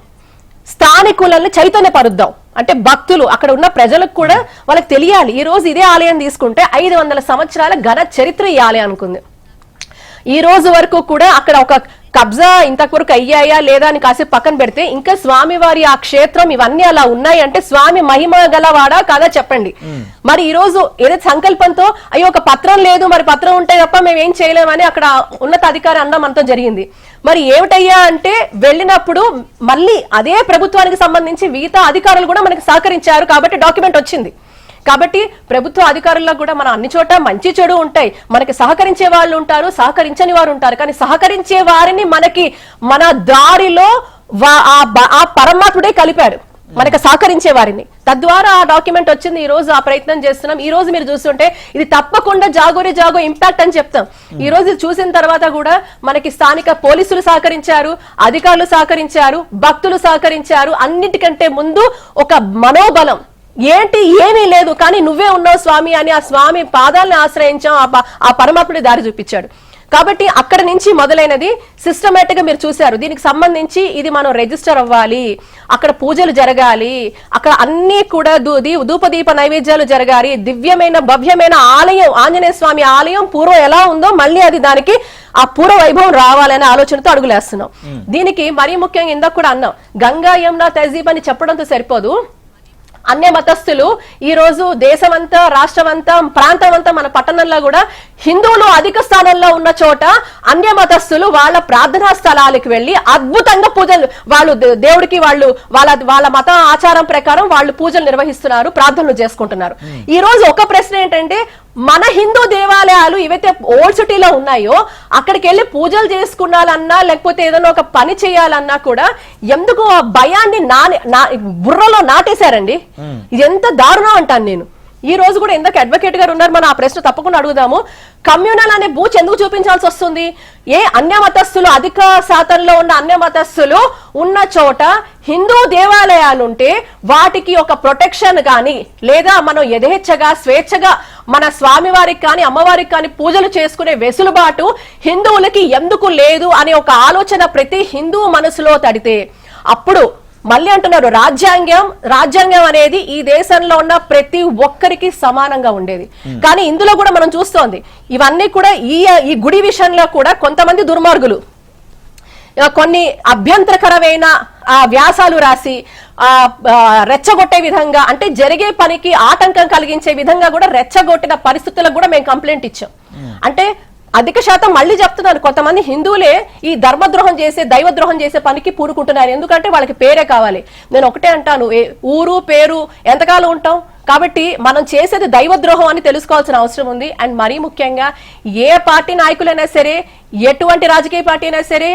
స్థానికులని చైతన్యపరుద్దాం. అంటే భక్తులు అక్కడ ఉన్న ప్రజలకు కూడా వాళ్ళకి తెలియాలి. ఈ రోజు ఇదే ఆలయం తీసుకుంటే 500 సంవత్సరాల ఘన చరిత్ర ఈ ఆలయానికి ఉంది. ఈ రోజు వరకు కూడా అక్కడ ఒక కబ్జా ఇంతవరకు అయ్యాయా లేదా అని కాసేపు పక్కన పెడితే, ఇంకా స్వామివారి ఆ క్షేత్రం ఇవన్నీ అలా ఉన్నాయి అంటే స్వామి మహిమ గలవాడా కాదా చెప్పండి. మరి ఈ రోజు ఏదైతే సంకల్పంతో అయ్యో ఒక పత్రం లేదు, మరి పత్రం ఉంటే తప్ప మేము ఏం చేయలేమని అక్కడ ఉన్నత అధికారి అన్నం అంతా జరిగింది. మరి ఏమిటయ్యా అంటే వెళ్ళినప్పుడు మళ్ళీ అదే ప్రభుత్వానికి సంబంధించి మిగతా అధికారులు కూడా మనకి సహకరించారు కాబట్టి డాక్యుమెంట్ వచ్చింది. కాబట్టి ప్రభుత్వ అధికారుల్లో కూడా మన అన్ని చోట మంచి చెడు ఉంటాయి. మనకి సహకరించే వాళ్ళు ఉంటారు, సహకరించని వారు ఉంటారు. కానీ సహకరించే వారిని మనకి మన దారిలో ఆ పరమాత్ముడే కలిపాడు మనకి సహకరించే వారిని. తద్వారా ఆ డాక్యుమెంట్ వచ్చింది. ఈ రోజు ఆ ప్రయత్నం చేస్తున్నాం. ఈ రోజు మీరు చూస్తుంటే ఇది తప్పకుండా జాగోరే జాగో ఇంపాక్ట్ అని చెప్తాం. ఈ రోజు చూసిన తర్వాత కూడా మనకి స్థానిక పోలీసులు సహకరించారు, అధికారులు సహకరించారు, భక్తులు సహకరించారు. అన్నిటికంటే ముందు ఒక మనోబలం ఏంటి ఏమీ లేదు కానీ నువ్వే ఉన్నావు స్వామి అని ఆ స్వామి పాదాలను ఆశ్రయించాం. ఆ పరమాత్ముడి దారి చూపించాడు. కాబట్టి అక్కడ నుంచి మొదలైనది సిస్టమేటిక్ గా మీరు చూశారు. దీనికి సంబంధించి ఇది మనం రిజిస్టర్ అవ్వాలి, అక్కడ పూజలు జరగాలి, అక్కడ అన్ని కూడా ధూపదీప నైవేద్యాలు జరగాలి. దివ్యమైన భవ్యమైన ఆలయం ఆంజనేయ స్వామి ఆలయం పూర్వం ఎలా ఉందో మళ్ళీ అది దానికి ఆ పూర్వ వైభవం రావాలనే ఆలోచనతో అడుగులేస్తున్నాం. దీనికి మరీ ముఖ్యంగా ఇందాక కూడా అన్నాం, గంగా యమున తహజీబ్ అని చెప్పడంతో సరిపోదు. అన్య మతస్థులు ఈ రోజు దేశమంతా రాష్ట్రమంతా ప్రాంతమంతా మన పట్టణంలో కూడా హిందువులు అధిక స్థానంలో ఉన్న చోట అన్య మతస్థులు వాళ్ళ ప్రార్థనా స్థలాలకు వెళ్లి అద్భుతంగా పూజలు వాళ్ళు దేవుడికి వాళ్ళ మత ఆచారం ప్రకారం వాళ్ళు పూజలు నిర్వహిస్తున్నారు, ప్రార్థనలు చేసుకుంటున్నారు. ఈ రోజు ఒక ప్రశ్న ఏంటంటే, మన హిందూ దేవాలయాలు ఏవైతే ఓల్డ్ సిటీలో ఉన్నాయో అక్కడికి వెళ్ళి పూజలు చేసుకున్నాలన్నా లేకపోతే ఏదైనా ఒక పని చేయాలన్నా కూడా ఎందుకు ఆ భయాన్ని బుర్రలో నాటేశారండి. ఇది ఎంత దారుణం అంటాను నేను. ఈ రోజు కూడా ఇందాక అడ్వకేట్ గారు ఉన్నారు, మనం ఆ ప్రశ్న తప్పకుండా అడుగుదాము. కమ్యూనల్ అనే బూచ్ ఎందుకు చూపించాల్సి వస్తుంది? ఏ అన్య మతస్థులు అధిక శాతంలో ఉన్న అన్య మతస్థులు ఉన్న చోట హిందూ దేవాలయాలుంటే వాటికి ఒక ప్రొటెక్షన్ కానీ లేదా మనం యథేచ్ఛగా స్వేచ్ఛగా మన స్వామివారికి కానీ అమ్మవారికి కానీ పూజలు చేసుకునే వెసులుబాటు హిందువులకి ఎందుకు లేదు అనే ఒక ఆలోచన ప్రతి హిందూ మనసులో తడితే అప్పుడు మళ్ళీ అంటున్నారు రాజ్యాంగం అనేది ఈ దేశంలో ఉన్న ప్రతి ఒక్కరికి సమానంగా ఉండేది. కానీ ఇందులో కూడా మనం చూస్తోంది ఇవన్నీ కూడా ఈ గుడి విషయంలో కూడా కొంతమంది దుర్మార్గులు కొన్ని అభ్యంతరకరమైన వ్యాసాలు రాసి రెచ్చగొట్టే విధంగా, అంటే జరిగే పనికి ఆటంకం కలిగించే విధంగా కూడా రెచ్చగొట్టిన పరిస్థితులకు కూడా మేము కంప్లైంట్ ఇచ్చాం. అంటే అధిక శాతం మళ్ళీ చెప్తున్నాను, కొంతమంది హిందువులే ఈ ధర్మద్రోహం చేసే దైవద్రోహం చేసే పనికి పూనుకుంటున్నారు. ఎందుకంటే వాళ్ళకి పేరే కావాలి. నేను ఒకటే అంటాను, ఊరు పేరు ఎంతకాలం ఉంటాం? కాబట్టి మనం చేసేది దైవద్రోహం అని తెలుసుకోవాల్సిన అవసరం ఉంది. అండ్ మరీ ముఖ్యంగా ఏ పార్టీ నాయకులైనా సరే, ఎటువంటి రాజకీయ పార్టీ అయినా సరే,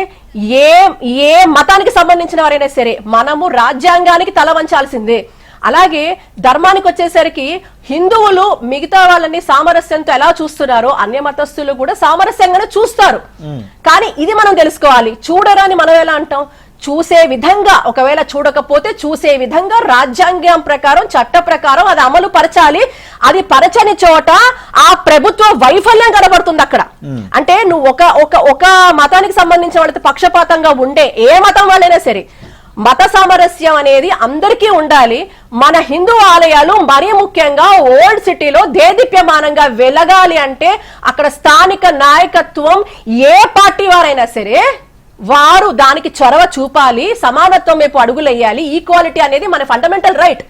ఏ మతానికి సంబంధించిన వారైనా సరే మనము రాజ్యాంగానికి తల వంచాల్సిందే. అలాగే ధర్మానికి వచ్చేసరికి హిందువులు మిగతా వాళ్ళని సామరస్యంతో ఎలా చూస్తున్నారో అన్య మతస్థులు కూడా సామరస్యంగానే చూస్తారు. కానీ ఇది మనం తెలుసుకోవాలి. చూడరా అని మనం ఎలా అంటాం? చూసే విధంగా, ఒకవేళ చూడకపోతే చూసే విధంగా రాజ్యాంగం ప్రకారం చట్ట ప్రకారం అది అమలు పరచాలి. అది పరచని చోట ఆ ప్రభుత్వ వైఫల్యం కనబడుతుంది అక్కడ. అంటే నువ్వు ఒక మతానికి సంబంధించిన వాళ్ళతో పక్షపాతంగా ఉండే ఏ మతం వాళ్ళైనా సరే మత సామరస్యం అనేది అందరికీ ఉండాలి. మన హిందూ ఆలయాలు మరీ ముఖ్యంగా ఓల్డ్ సిటీలో దేదీప్యమానంగా వెలగాలి అంటే అక్కడ స్థానిక నాయకత్వం ఏ పార్టీ వారైనా సరే వారు దానికి చొరవ చూపాలి, సమానత్వం వైపు అడుగులేయాలి. ఈక్వాలిటీ అనేది మన ఫండమెంటల్ రైట్.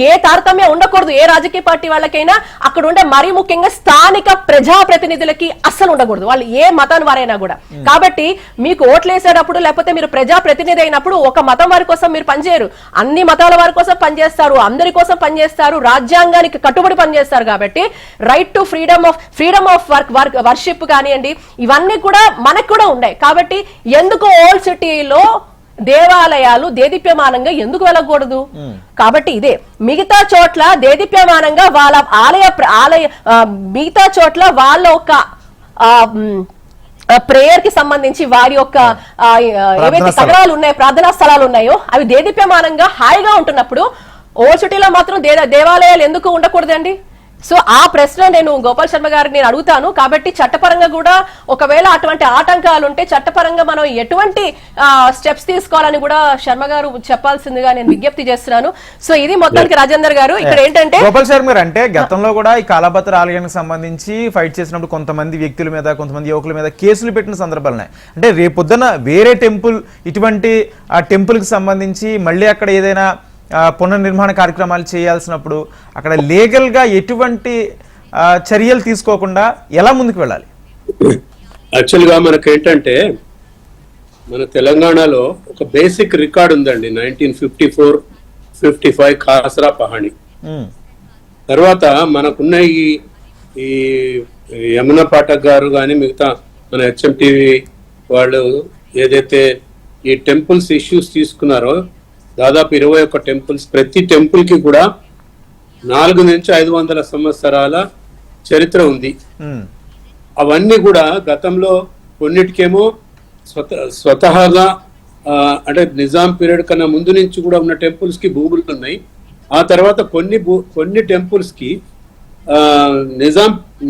ఏ తారతమ్యం ఉండకూడదు. ఏ రాజకీయ పార్టీ వాళ్ళకైనా అక్కడ ఉండే మరీ ముఖ్యంగా స్థానిక ప్రజాప్రతినిధులకి అస్సలు ఉండకూడదు, వాళ్ళు ఏ మతాన్ని వారైనా కూడా. కాబట్టి మీకు ఓట్లేసేటప్పుడు లేకపోతే మీరు ప్రజాప్రతినిధి అయినప్పుడు ఒక మతం వారి కోసం మీరు పనిచేయరు, అన్ని మతాల వారి కోసం పనిచేస్తారు, అందరి కోసం పనిచేస్తారు, రాజ్యాంగానికి కట్టుబడి పనిచేస్తారు. కాబట్టి right to freedom of worship కానివ్వండి, ఇవన్నీ కూడా మనకు కూడా ఉన్నాయి. కాబట్టి ఎందుకు ఓల్డ్ సిటీలో దేవాలయాలు దేదీప్యమానంగా ఎందుకు వెళ్ళకూడదు? కాబట్టి ఇదే మిగతా చోట్ల దేదీప్యమానంగా వాళ్ళ ఆలయ మిగతా చోట్ల వాళ్ళ ఒక ప్రేయర్ కి సంబంధించి వారి యొక్క ఏవైతే కట్టడాలు ఉన్నాయో, ప్రార్థనా స్థలాలు ఉన్నాయో అవి దేదీప్యమానంగా హాయిగా ఉంటున్నప్పుడు ఓల్డ్ సిటీలో మాత్రం దేవాలయాలు ఎందుకు ఉండకూడదండి? సో ఆ ప్రశ్న నేను గోపాల్ శర్మ గారికి నేను అడుగుతాను. కాబట్టి చట్టపరంగా కూడా ఒకవేళ అటువంటి ఆటంకాలు ఉంటే చట్టపరంగా మనం ఎటువంటి స్టెప్స్ తీసుకోవాలని కూడా శర్మ గారు చెప్పాల్సిందిగా నేను విజ్ఞప్తి చేస్తున్నాను. సో ఇది మొత్తానికి రాజేందర్ గారు ఇక్కడ ఏంటంటే గోపాల్ శర్మ గారు అంటే గతంలో కూడా ఈ కాళభద్ర ఆలయానికి సంబంధించి ఫైట్ చేసినప్పుడు కొంతమంది వ్యక్తుల మీద కొంతమంది యువకుల మీద కేసులు పెట్టిన సందర్భాలు ఉన్నాయి. అంటే రేపొద్దున వేరే టెంపుల్ ఇటువంటి ఆ టెంపుల్ కి సంబంధించి మళ్ళీ అక్కడ ఏదైనా పునర్నిర్మాణ కార్యక్రమాలు చేయాల్సినప్పుడు అక్కడ లీగల్ గా ఎటువంటి చర్యలు తీసుకోకుండా ఎలా ముందుకు వెళ్ళాలి? యాక్చువల్గా మనకేంటంటే మన తెలంగాణలో ఒక బేసిక్ రికార్డ్ ఉందండి, 1954-55 ఖాసరా పహాణి. తర్వాత మనకున్న ఈ యమున పాఠక్ గారు కానీ మిగతా మన HMTV వాళ్ళు ఏదైతే ఈ టెంపుల్స్ ఇష్యూస్ తీసుకున్నారో దాదాపు 21 టెంపుల్స్, ప్రతి టెంపుల్ కి కూడా 400 నుంచి 500 సంవత్సరాల చరిత్ర ఉంది. అవన్నీ కూడా గతంలో కొన్నిటికేమో స్వతహాగా అంటే నిజాం పీరియడ్ కన్నా ముందు నుంచి కూడా ఉన్న టెంపుల్స్ కి భూములు ఉన్నాయి. ఆ తర్వాత కొన్ని టెంపుల్స్ కి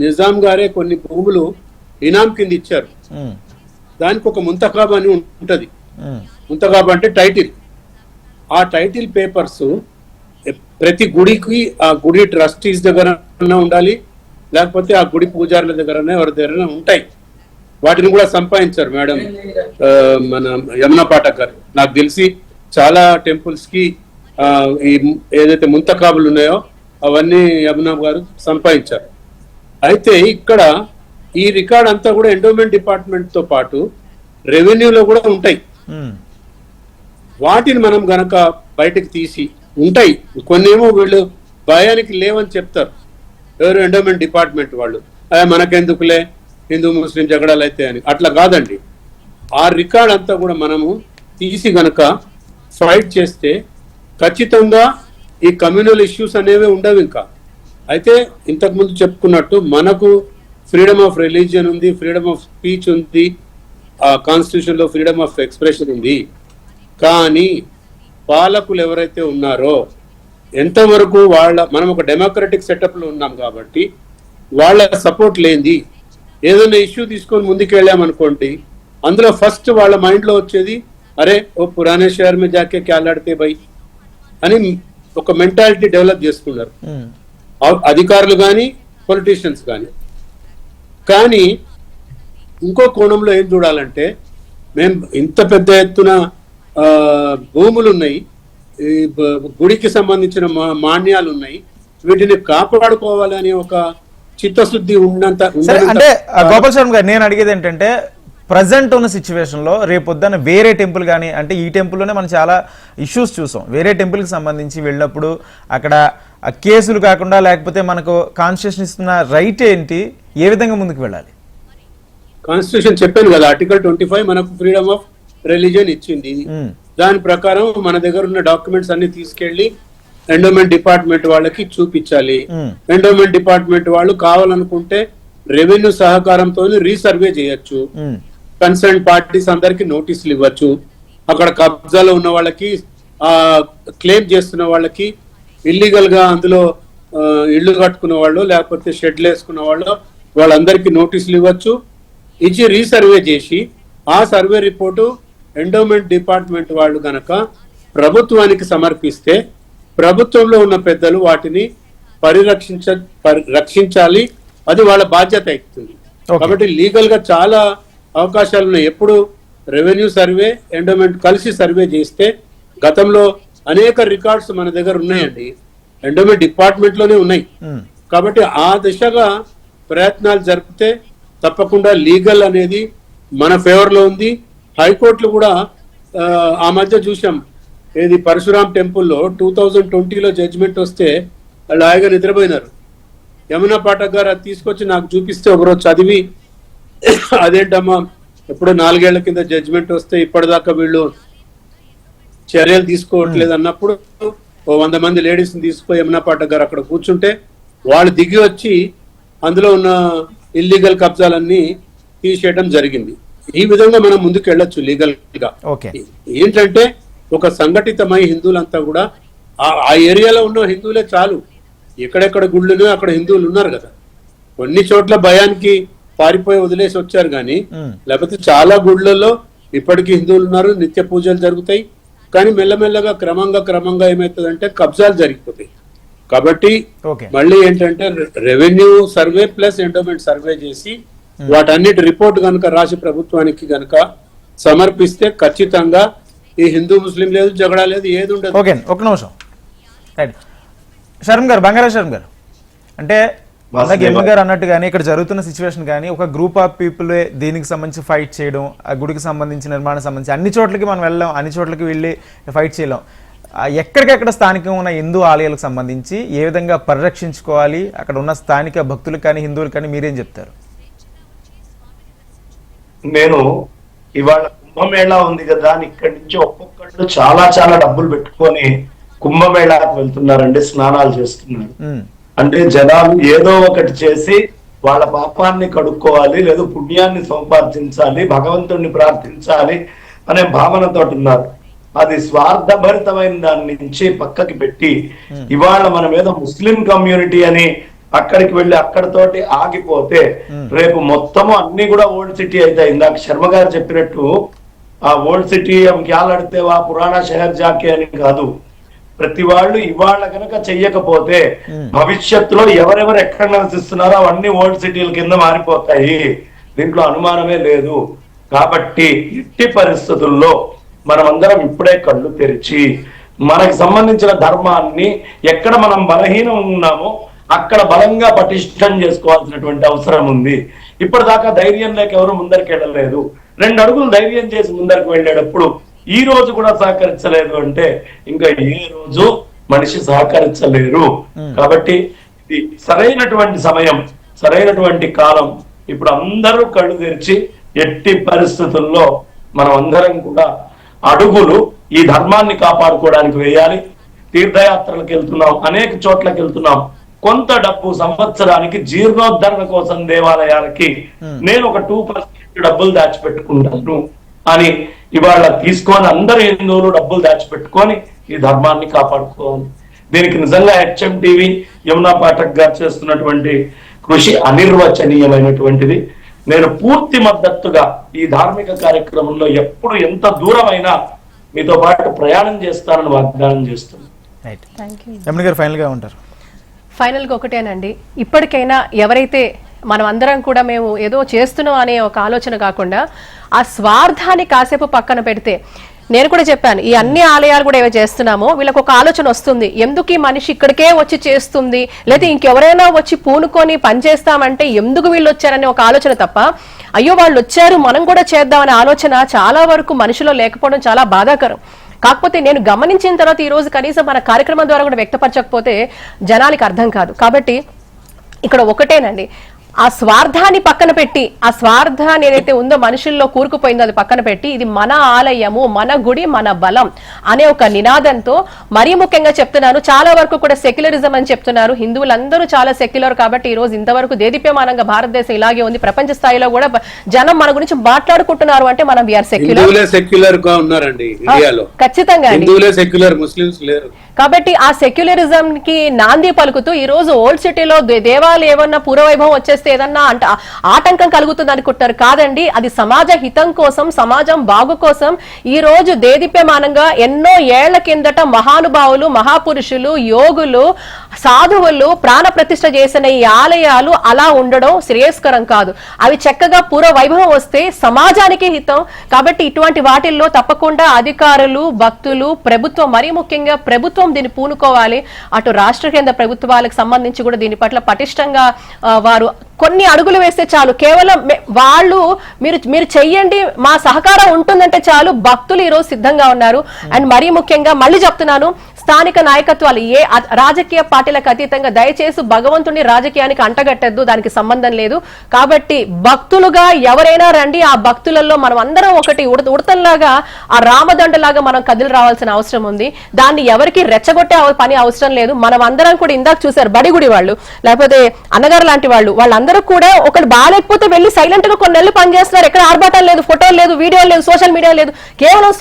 నిజాం గారే కొన్ని భూములు ఇనాం కింద ఇచ్చారు. దానికి ఒక ముంతకాబ్ అని ఉంటది. ముంతకాబ్ అంటే టైటిల్. ఆ టైటిల్ పేపర్స్ ప్రతి గుడికి ఆ గుడి ట్రస్టీస్ దగ్గర ఉండాలి, లేకపోతే ఆ గుడి పూజారుల దగ్గర ఎవరి దగ్గర ఉంటాయి. వాటిని కూడా సంపాదించారు మేడం మన యమున పాఠక్ గారు. నాకు తెలిసి చాలా టెంపుల్స్ కి ఈ ఏదైతే ముంతకాబులు ఉన్నాయో అవన్నీ యమున గారు సంపాదించారు. అయితే ఇక్కడ ఈ రికార్డ్ అంతా కూడా ఎండోమెంట్ డిపార్ట్మెంట్ తో పాటు రెవెన్యూలో కూడా ఉంటాయి. వాటిని మనం గనక బయటకు తీసి ఉంటాయి, కొన్నేమో వీళ్ళు భయానికి లేవని చెప్తారు ఎవరు ఎండోమెంట్ డిపార్ట్మెంట్ వాళ్ళు, మనకెందుకులే హిందూ ముస్లిం జగడాలు అయితే అని. అట్లా కాదండి, ఆ రికార్డ్ అంతా కూడా మనము తీసి గనక ఫైట్ చేస్తే ఖచ్చితంగా ఈ కమ్యూనల్ ఇష్యూస్ అనేవి ఉండవు. ఇంకా అయితే ఇంతకుముందు చెప్పుకున్నట్టు మనకు ఫ్రీడమ్ ఆఫ్ రిలీజియన్ ఉంది, ఫ్రీడమ్ ఆఫ్ స్పీచ్ ఉంది, ఆ కాన్స్టిట్యూషన్ లో ఫ్రీడమ్ ఆఫ్ ఎక్స్ప్రెషన్ ఉంది. కానీ పాలకులు ఎవరైతే ఉన్నారో ఎంతవరకు మనం ఒక డెమోక్రటిక్ సెటప్ లో ఉన్నాం కాబట్టి వాళ్ళ సపోర్ట్ లేనిది ఏదైనా ఇష్యూ తీసుకొని ముందుకు వెళ్ళామనుకోండి, అందులో ఫస్ట్ వాళ్ళ మైండ్ లో వచ్చేది అరే ఓ పురానే షహర్ మే జాకే క్యా లడ్తే భయ్ అని ఒక మెంటాలిటీ డెవలప్ చేసుకున్నారు అధికారులు కానీ పొలిటీషియన్స్ కానీ. కానీ ఇంకో కోణంలో ఏం చూడాలంటే మేము ఇంత పెద్ద ఎత్తున భూములు ఉన్నాయి, గుడికి సంబంధించిన మాన్యాలు ఉన్నాయి, వీటిని కాపాడుకోవాలి అనే ఒక చిత్తశుద్ధి ఉన్నంత. అంటే గోపాల్ శర్మ గారు నేను అడిగేది ఏంటంటే ప్రజెంట్ ఉన్న సిచ్యువేషన్ లో రేపొద్దున వేరే టెంపుల్ కానీ అంటే ఈ టెంపుల్లోనే మనం చాలా ఇష్యూస్ చూసాం. వేరే టెంపుల్కి సంబంధించి వెళ్ళినప్పుడు అక్కడ కేసులు కాకుండా లేకపోతే మనకు కాన్స్టిట్యూషన్ ఇస్తున్న రైట్ ఏంటి, ఏ విధంగా ముందుకు వెళ్ళాలి? కాన్స్టిట్యూషన్ చెప్పాను కదా, ఆర్టికల్ 25 మనకు ఫ్రీడమ్ ఆఫ్ రిలీజియన్ ఇచ్చింది. దాని ప్రకారం మన దగ్గర ఉన్న డాక్యుమెంట్స్ అన్ని తీసుకెళ్లి ఎండోమెంట్ డిపార్ట్మెంట్ వాళ్ళకి చూపించాలి. ఎండోమెంట్ డిపార్ట్మెంట్ వాళ్ళు కావాలనుకుంటే రెవెన్యూ సహకారంతో రీసర్వే చేయొచ్చు, కన్సర్న్ పార్టీస్ అందరికి నోటీసులు ఇవ్వచ్చు, అక్కడ కబ్జాలో ఉన్న వాళ్ళకి క్లెయిమ్ చేస్తున్న వాళ్ళకి ఇల్లీగల్ గా అందులో ఇళ్లు కట్టుకున్న వాళ్ళు లేకపోతే షెడ్లు వేసుకున్న వాళ్ళు వాళ్ళందరికీ నోటీసులు ఇవ్వచ్చు. ఇచ్చి రీసర్వే చేసి ఆ సర్వే రిపోర్టు ఎండోమెంట్ డిపార్ట్మెంట్ వాళ్ళు గనక ప్రభుత్వానికి సమర్పిస్తే ప్రభుత్వంలో ఉన్న పెద్దలు వాటిని రక్షించాలి, అది వాళ్ళ బాధ్యత అవుతుంది. కాబట్టి లీగల్ గా చాలా అవకాశాలు ఉన్నాయి. ఎప్పుడు రెవెన్యూ సర్వే ఎండోమెంట్ కలిసి సర్వే చేస్తే గతంలో అనేక రికార్డ్స్ మన దగ్గర ఉన్నాయండి. ఎండోమెంట్ డిపార్ట్మెంట్ లోనే ఉన్నాయి. కాబట్టి ఆ దిశగా ప్రయత్నాలు జరిపితే తప్పకుండా లీగల్ అనేది మన ఫేవర్ లో ఉంది. హైకోర్టులు కూడా ఆ మధ్య చూసాం, ఏది పరశురాం టెంపుల్లో 2020లో జడ్జిమెంట్ వస్తే వాళ్ళు హాయిగా నిద్రపోయినారు. యమునా పాఠక్ గారు అది తీసుకొచ్చి నాకు చూపిస్తే ఒకరోజు చదివి, అదేంటమ్మా ఎప్పుడో 4 ఏళ్ల కింద జడ్జిమెంట్ వస్తే ఇప్పటిదాకా వీళ్ళు చర్యలు తీసుకోవట్లేదు అన్నప్పుడు 100 మంది లేడీస్ని తీసుకుపోయి యమునా పాఠక్ గారు అక్కడ కూర్చుంటే వాళ్ళు దిగి వచ్చి అందులో ఉన్న ఇల్లీగల్ కబ్జాలన్నీ తీసేయడం జరిగింది. ఈ విధంగా మనం ముందుకు వెళ్ళొచ్చు లీగల్ గా. ఏంటంటే ఒక సంఘటితమై హిందువులంతా కూడా ఆ ఏరియాలో ఉన్న హిందువులే చాలు, ఎక్కడెక్కడ గుళ్ళు అక్కడ హిందువులు ఉన్నారు కదా. కొన్ని చోట్ల భయానికి పారిపోయి వదిలేసి వచ్చారు కానీ, లేకపోతే చాలా గుళ్ళల్లో ఇప్పటికీ హిందువులు ఉన్నారు, నిత్య పూజలు జరుగుతాయి. కానీ మెల్లమెల్లగా క్రమంగా ఏమవుతుందంటే కబ్జాలు జరిగిపోతాయి. కాబట్టి మళ్ళీ ఏంటంటే revenue survey plus endowment survey చేసి వాటన్నిటి రిపోర్ట్ కనుక రాసి ప్రభుత్వానికి కనుక సమర్పిస్తే ఖచ్చితంగా ఈ హిందూ ముస్లిం లేదు, జగడా లేదు, ఏది ఉండదు. ఓకే, ఒక నిమిషం. శర్మ గారు, బంగారా శర్మ గారు, అంటే ఎమ్మ గారు అన్నట్టుగానే ఇక్కడ జరుగుతున్న సిచ్యువేషన్ కానీ ఒక గ్రూప్ ఆఫ్ పీపుల్ దీనికి సంబంధించి ఫైట్ చేయడం, ఆ గుడికి సంబంధించి నిర్మాణం సంబంధించి అన్ని చోట్లకి మనం వెళ్ళాం, అన్ని చోట్లకి వెళ్ళి ఫైట్ చేయలేం. ఎక్కడికెక్కడ స్థానికంగా ఉన్న హిందూ ఆలయాలకు సంబంధించి ఏ విధంగా పరిరక్షించుకోవాలి, అక్కడ ఉన్న స్థానిక భక్తులకు కానీ హిందువులకు కానీ మీరేం చెప్తారు? నేను ఇవాళ కుంభమేళా ఉంది కదా అని ఇక్కడి నుంచి ఒక్కొక్కళ్ళు చాలా చాలా డబ్బులు పెట్టుకొని కుంభమేళాకు వెళ్తున్నారండి, స్నానాలు చేస్తున్నారు. అంటే జనాలు ఏదో ఒకటి చేసి వాళ్ళ పాపాన్ని కడుక్కోవాలి, లేదా పుణ్యాన్ని సంపాదించాలి, భగవంతుడిని ప్రార్థించాలి అనే భావనతో ఉన్నారు. అది స్వార్థభరితమైన దాని నుంచి పక్కకి పెట్టి ఇవాళ మన మీద ముస్లిం కమ్యూనిటీ అని అక్కడికి వెళ్ళి అక్కడతోటి ఆగిపోతే రేపు మొత్తము అన్ని కూడా ఓల్డ్ సిటీ అవుతాయి. ఇందాక శర్మ గారు చెప్పినట్టు ఆ ఓల్డ్ సిటీ క్యాలడితే వా పురాణ షహర్ జాకే అని కాదు. ప్రతి వాళ్ళు ఇవాళ కనుక చెయ్యకపోతే భవిష్యత్తులో ఎవరెవరు ఎక్కడ నివసిస్తున్నారో అవన్నీ ఓల్డ్ సిటీల కింద మారిపోతాయి, దీంట్లో అనుమానమే లేదు. కాబట్టి ఎట్టి పరిస్థితుల్లో మనమందరం ఇప్పుడే కళ్ళు తెరిచి మనకి సంబంధించిన ధర్మాన్ని ఎక్కడ మనం బలహీనం ఉన్నామో అక్కడ బలంగా పటిష్టం చేసుకోవాల్సినటువంటి అవసరం ఉంది. ఇప్పటిదాకా ధైర్యం లేక ఎవరు ముందరికి వెళ్ళలేదు. 2 అడుగులు ధైర్యం చేసి ముందరికి వెళ్ళేటప్పుడు ఈ రోజు కూడా సహకరించలేదు అంటే ఇంకా ఏ రోజు మనిషి సహకరించలేరు. కాబట్టి ఇది సరైనటువంటి సమయం, సరైనటువంటి కాలం. ఇప్పుడు అందరూ కళ్ళు తెరిచి ఎట్టి పరిస్థితుల్లో మనం అందరం కూడా అడుగులు ఈ ధర్మాన్ని కాపాడుకోవడానికి వేయాలి. తీర్థయాత్రలకు వెళ్తున్నాం, అనేక చోట్లకి వెళ్తున్నాం. కొంత డబ్బు సంవత్సరానికి జీర్ణోద్ధరణ కోసం దేవాలయాలకి నేను ఒక 2% డబ్బులు దాచిపెట్టుకుంటాను అని ఇవాళ తీసుకొని అందరు హిందువులు డబ్బులు దాచిపెట్టుకొని ఈ ధర్మాన్ని కాపాడుకోవాలి. దీనికి నిజంగా HMTV యమునా పాఠక్ గారు చేస్తున్నటువంటి కృషి అనిర్వచనీయమైనటువంటిది. నేను పూర్తి మద్దతుగా ఈ ధార్మిక కార్యక్రమంలో ఎప్పుడు ఎంత దూరమైనా మీతో పాటు ప్రయాణం చేస్తానని వాగ్దానం చేస్తున్నాను. ఫైనల్ గా ఒకటేనండి, ఇప్పటికైనా ఎవరైతే మనం అందరం కూడా మేము ఏదో చేస్తున్నాం అనే ఒక ఆలోచన కాకుండా ఆ స్వార్థాన్ని కాసేపు పక్కన పెడితే, నేను కూడా చెప్పాను ఈ అన్ని ఆలయాలు కూడా ఏవో చేస్తున్నామో వీళ్ళకి ఒక ఆలోచన వస్తుంది, ఎందుకు ఈ మనిషి ఇక్కడికే వచ్చి చేస్తుంది, లేదా ఇంకెవరైనా వచ్చి పూనుకొని పనిచేస్తామంటే ఎందుకు వీళ్ళు వచ్చారనే ఒక ఆలోచన తప్ప, అయ్యో వాళ్ళు వచ్చారు మనం కూడా చేద్దామనే ఆలోచన చాలా వరకు మనిషిలో లేకపోవడం చాలా బాధాకరం. కాకపోతే నేను గమనించిన తర్వాత ఈ రోజు కనీసం మన కార్యక్రమం ద్వారా కూడా వ్యక్తపరచకపోతే జనానికి అర్థం కాదు. కాబట్టి ఇక్కడ ఒకటేనండి, ఆ స్వార్థాన్ని పక్కన పెట్టి, ఆ స్వార్థాన్ని ఏదైతే ఉందో మనుషుల్లో కూరుకుపోయిందో అది పక్కన పెట్టి, ఇది మన ఆలయము, మన గుడి, మన బలం అనే ఒక నినాదంతో, మరీ ముఖ్యంగా చెప్తున్నాను, చాలా వరకు కూడా సెక్యులరిజం అని చెప్తున్నారు. హిందువులందరూ చాలా సెక్యులర్. కాబట్టి ఈ రోజు ఇంతవరకు దేదీప్యమానంగా భారతదేశం ఇలాగే ఉంది. ప్రపంచ స్థాయిలో కూడా జనం మన గురించి మాట్లాడుకుంటున్నారు అంటే మనం వీఆర్ సెక్యులర్ గా ఉన్నారండి ఇండియాలో. ఖచ్చితంగా సెక్యులర్, ముస్లిమ్స్ లేరు. కాబట్టి ఆ సెక్యులరిజం కి నాంది పలుకుతూ ఈ రోజు ఓల్డ్ సిటీలో దేవాలయం ఏమన్నా పూర్వవైభవం వచ్చేస్తే ఏదన్నా అంటే ఆటంకం కలుగుతుంది అనుకుంటారు. కాదండి, అది సమాజ హితం కోసం, సమాజం బాగు కోసం ఈ రోజు దేదీప్యమానంగా ఎన్నో ఏళ్ల కిందట మహానుభావులు, మహాపురుషులు, యోగులు, సాధువులు ప్రాణ ప్రతిష్ఠ చేసిన ఈ ఆలయాలు అలా ఉండడం శ్రేయస్కరం కాదు. అవి చక్కగా పూర్వ వైభవం వస్తే సమాజానికి హితం. కాబట్టి ఇటువంటి వాటిల్లో తప్పకుండా అధికారులు, భక్తులు, ప్రభుత్వం, మరీ ముఖ్యంగా ప్రభుత్వం దీన్ని పూనుకోవాలి. అటు రాష్ట్ర కేంద్ర ప్రభుత్వాలకు సంబంధించి కూడా దీని పట్ల పటిష్టంగా వారు కొన్ని అడుగులు వేస్తే చాలు. కేవలం వాళ్ళు మీరు చెయ్యండి, మా సహకారం ఉంటుందంటే చాలు. భక్తులు ఈరోజు సిద్ధంగా ఉన్నారు. అండ్ మరీ ముఖ్యంగా మళ్ళీ చెప్తున్నాను, స్థానిక నాయకత్వాలు ఏ రాజకీయ పార్టీలకు అతీతంగా దయచేసి భగవంతుని రాజకీయానికి అంటగట్టద్దు, దానికి సంబంధం లేదు. కాబట్టి భక్తులుగా ఎవరైనా రండి, ఆ భక్తులలో మనం అందరం ఒకటి ఉడతల్లాగా ఆ రామదండలాగా మనం కదిలి రావాల్సిన అవసరం ఉంది. దాన్ని ఎవరికి రెచ్చగొట్టే పని అవసరం లేదు. మనం అందరం కూడా ఇందాక చూసారు బడిగుడి వాళ్ళు, లేకపోతే అన్నగారు లాంటి వాళ్ళందరూ కూడా ఒకటి బాగాలేకపోతే వెళ్ళి సైలెంట్ గా కొన్ని నెలలు పనిచేస్తున్నారు. ఎక్కడ ఆర్భాటాలు లేదు, ఫోటోలు లేదు, వీడియోలు లేదు, సోషల్ మీడియా లేదు. కేవలం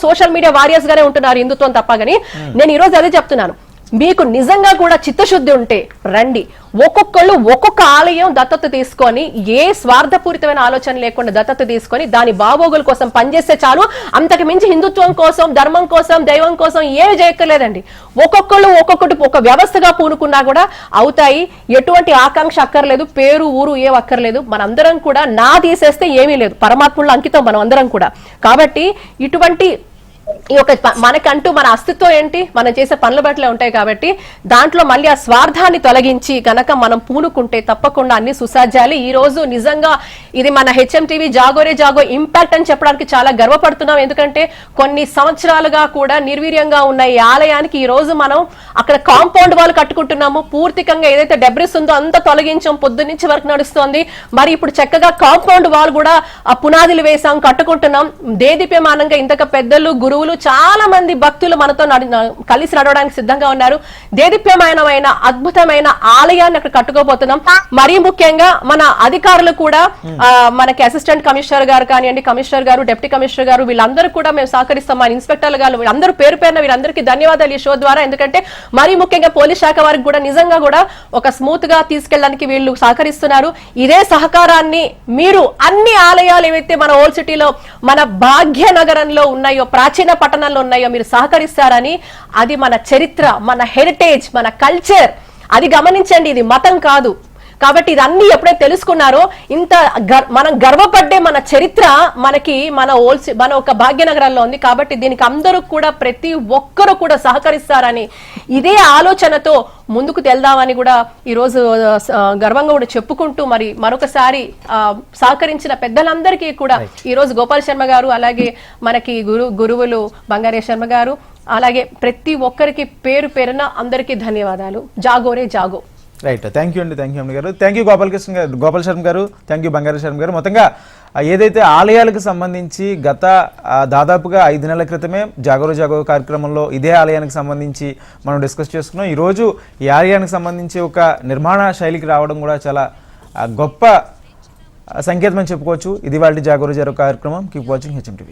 సోషల్ మీడియా వారియర్స్ గానే ఉంటున్నారు హిందుత్వం తప్ప. కానీ నేను ఈ రోజు అదే చెప్తున్నాను, మీకు నిజంగా కూడా చిత్తశుద్ధి ఉంటే రండి. ఒక్కొక్కళ్ళు ఒక్కొక్క ఆలయం దత్తత తీసుకొని, ఏ స్వార్థపూరితమైన ఆలోచన లేకుండా దత్తత తీసుకొని దాని బాగోగుల కోసం పనిచేస్తే చాలు. అంతకు మించి హిందుత్వం కోసం, ధర్మం కోసం, దైవం కోసం ఏమి చేయక్కర్లేదండి. ఒక్కొక్కళ్ళు ఒక్కొక్కటి ఒక వ్యవస్థగా పూనుకున్నా కూడా అవుతాయి. ఎటువంటి ఆకాంక్ష అక్కర్లేదు, పేరు ఊరు ఏ అక్కర్లేదు. మనందరం కూడా నా తీసేస్తే ఏమీ లేదు, పరమాత్ముల అంకితం మనం అందరం కూడా. కాబట్టి ఇటువంటి ఈ యొక్క మనకంటూ మన అస్తిత్వం ఏంటి, మనం చేసే పనుల బట్లే ఉంటాయి. కాబట్టి దాంట్లో మళ్ళీ ఆ స్వార్థాన్ని తొలగించి గనక మనం పూనుకుంటే తప్పకుండా అన్ని సుసాధ్యాలు. ఈ రోజు నిజంగా ఇది మన HMTV జాగోరే జాగో ఇంపాక్ట్ అని చెప్పడానికి చాలా గర్వపడుతున్నాం. ఎందుకంటే కొన్ని సంవత్సరాలుగా కూడా నిర్వీర్యంగా ఉన్న ఈ ఆలయానికి ఈ రోజు మనం అక్కడ కాంపౌండ్ వాళ్ళు కట్టుకుంటున్నాము. పూర్తికంగా ఏదైతే డెబ్రిస్ ఉందో అంత తొలగించాం, పొద్దు నుంచి వరకు నడుస్తోంది. మరి ఇప్పుడు చక్కగా కాంపౌండ్ వాళ్ళు కూడా పునాదులు వేసాం, కట్టుకుంటున్నాం. దేదీప్యమానంగా ఇంతక పెద్దలు, గురువులు, చాలా మంది భక్తులు మనతో కలిసి నడవడానికి సిద్ధంగా ఉన్నారు. దేదీప్యమానమైన అద్భుతమైన ఆలయాన్ని అక్కడ కట్టుకోబోతున్నాం. మరీ ముఖ్యంగా మన అధికారులు కూడా, మనకి అసిస్టెంట్ కమిషనర్ గారు కానివ్వండి, కమిషనర్ గారు, డిప్యూటీ కమిషనర్ గారు, వీళ్ళందరూ కూడా మేము సహకరిస్తాం. మన ఇన్స్పెక్టర్లు గారు వీళ్ళందరూ పేరు పేరున వీళ్ళందరికీ ధన్యవాదాలు ఈ షో ద్వారా. ఎందుకంటే మరీ ముఖ్యంగా పోలీస్ శాఖ వారికి కూడా నిజంగా కూడా ఒక స్మూత్ గా తీసుకెళ్ళడానికి వీళ్ళు సహకరిస్తున్నారు. ఇదే సహకారాన్ని మీరు అన్ని ఆలయాలు ఏవైతే మన ఓల్డ్ సిటీలో, మన భాగ్యనగరంలో ఉన్నాయో, ప్రాచీన పట్టణంలో ఉన్నాయో మీరు సహకరిస్తారని, అది మన చరిత్ర, మన హెరిటేజ్, మన కల్చర్, అది గమనించండి. ఇది మతం కాదు. కాబట్టి ఇదన్నీ ఎప్పుడైతే తెలుసుకున్నారో, ఇంత మనం గర్వపడ్డే మన చరిత్ర మనకి మన ఒక భాగ్యనగరంలో ఉంది. కాబట్టి దీనికి అందరూ కూడా, ప్రతి ఒక్కరూ కూడా సహకరిస్తారని, ఇదే ఆలోచనతో ముందుకు వెళ్దామని కూడా ఈరోజు గర్వంగా కూడా చెప్పుకుంటూ, మరి మరొకసారి సహకరించిన పెద్దలందరికీ కూడా ఈ రోజు గోపాల్ శర్మ గారు, అలాగే మనకి గురువులు బంగారే శర్మ గారు, అలాగే ప్రతి ఒక్కరికి పేరు పేరున అందరికీ ధన్యవాదాలు. జాగోరే జాగో. రైట్, థ్యాంక్ యూ అండి, థ్యాంక్ యూ అమ్మ గారు, థ్యాంక్ యూ గోపాల్ శర్మ గారు, థ్యాంక్ యూ బంగారు శర్మ గారు. మొత్తంగా ఏదైతే ఆలయాలకు సంబంధించి గత దాదాపుగా 5 నెలల క్రితమే జాగోరే జాగో కార్యక్రమంలో ఇదే ఆలయానికి సంబంధించి మనం డిస్కస్ చేసుకున్నాం. ఈరోజు ఈ ఆలయానికి సంబంధించి ఒక నిర్మాణ శైలికి రావడం కూడా చాలా గొప్ప సంకేతం అని చెప్పుకోవచ్చు. ఇది వాళ్ళ జాగోరే జాగో కార్యక్రమం. Keep watching HMTV.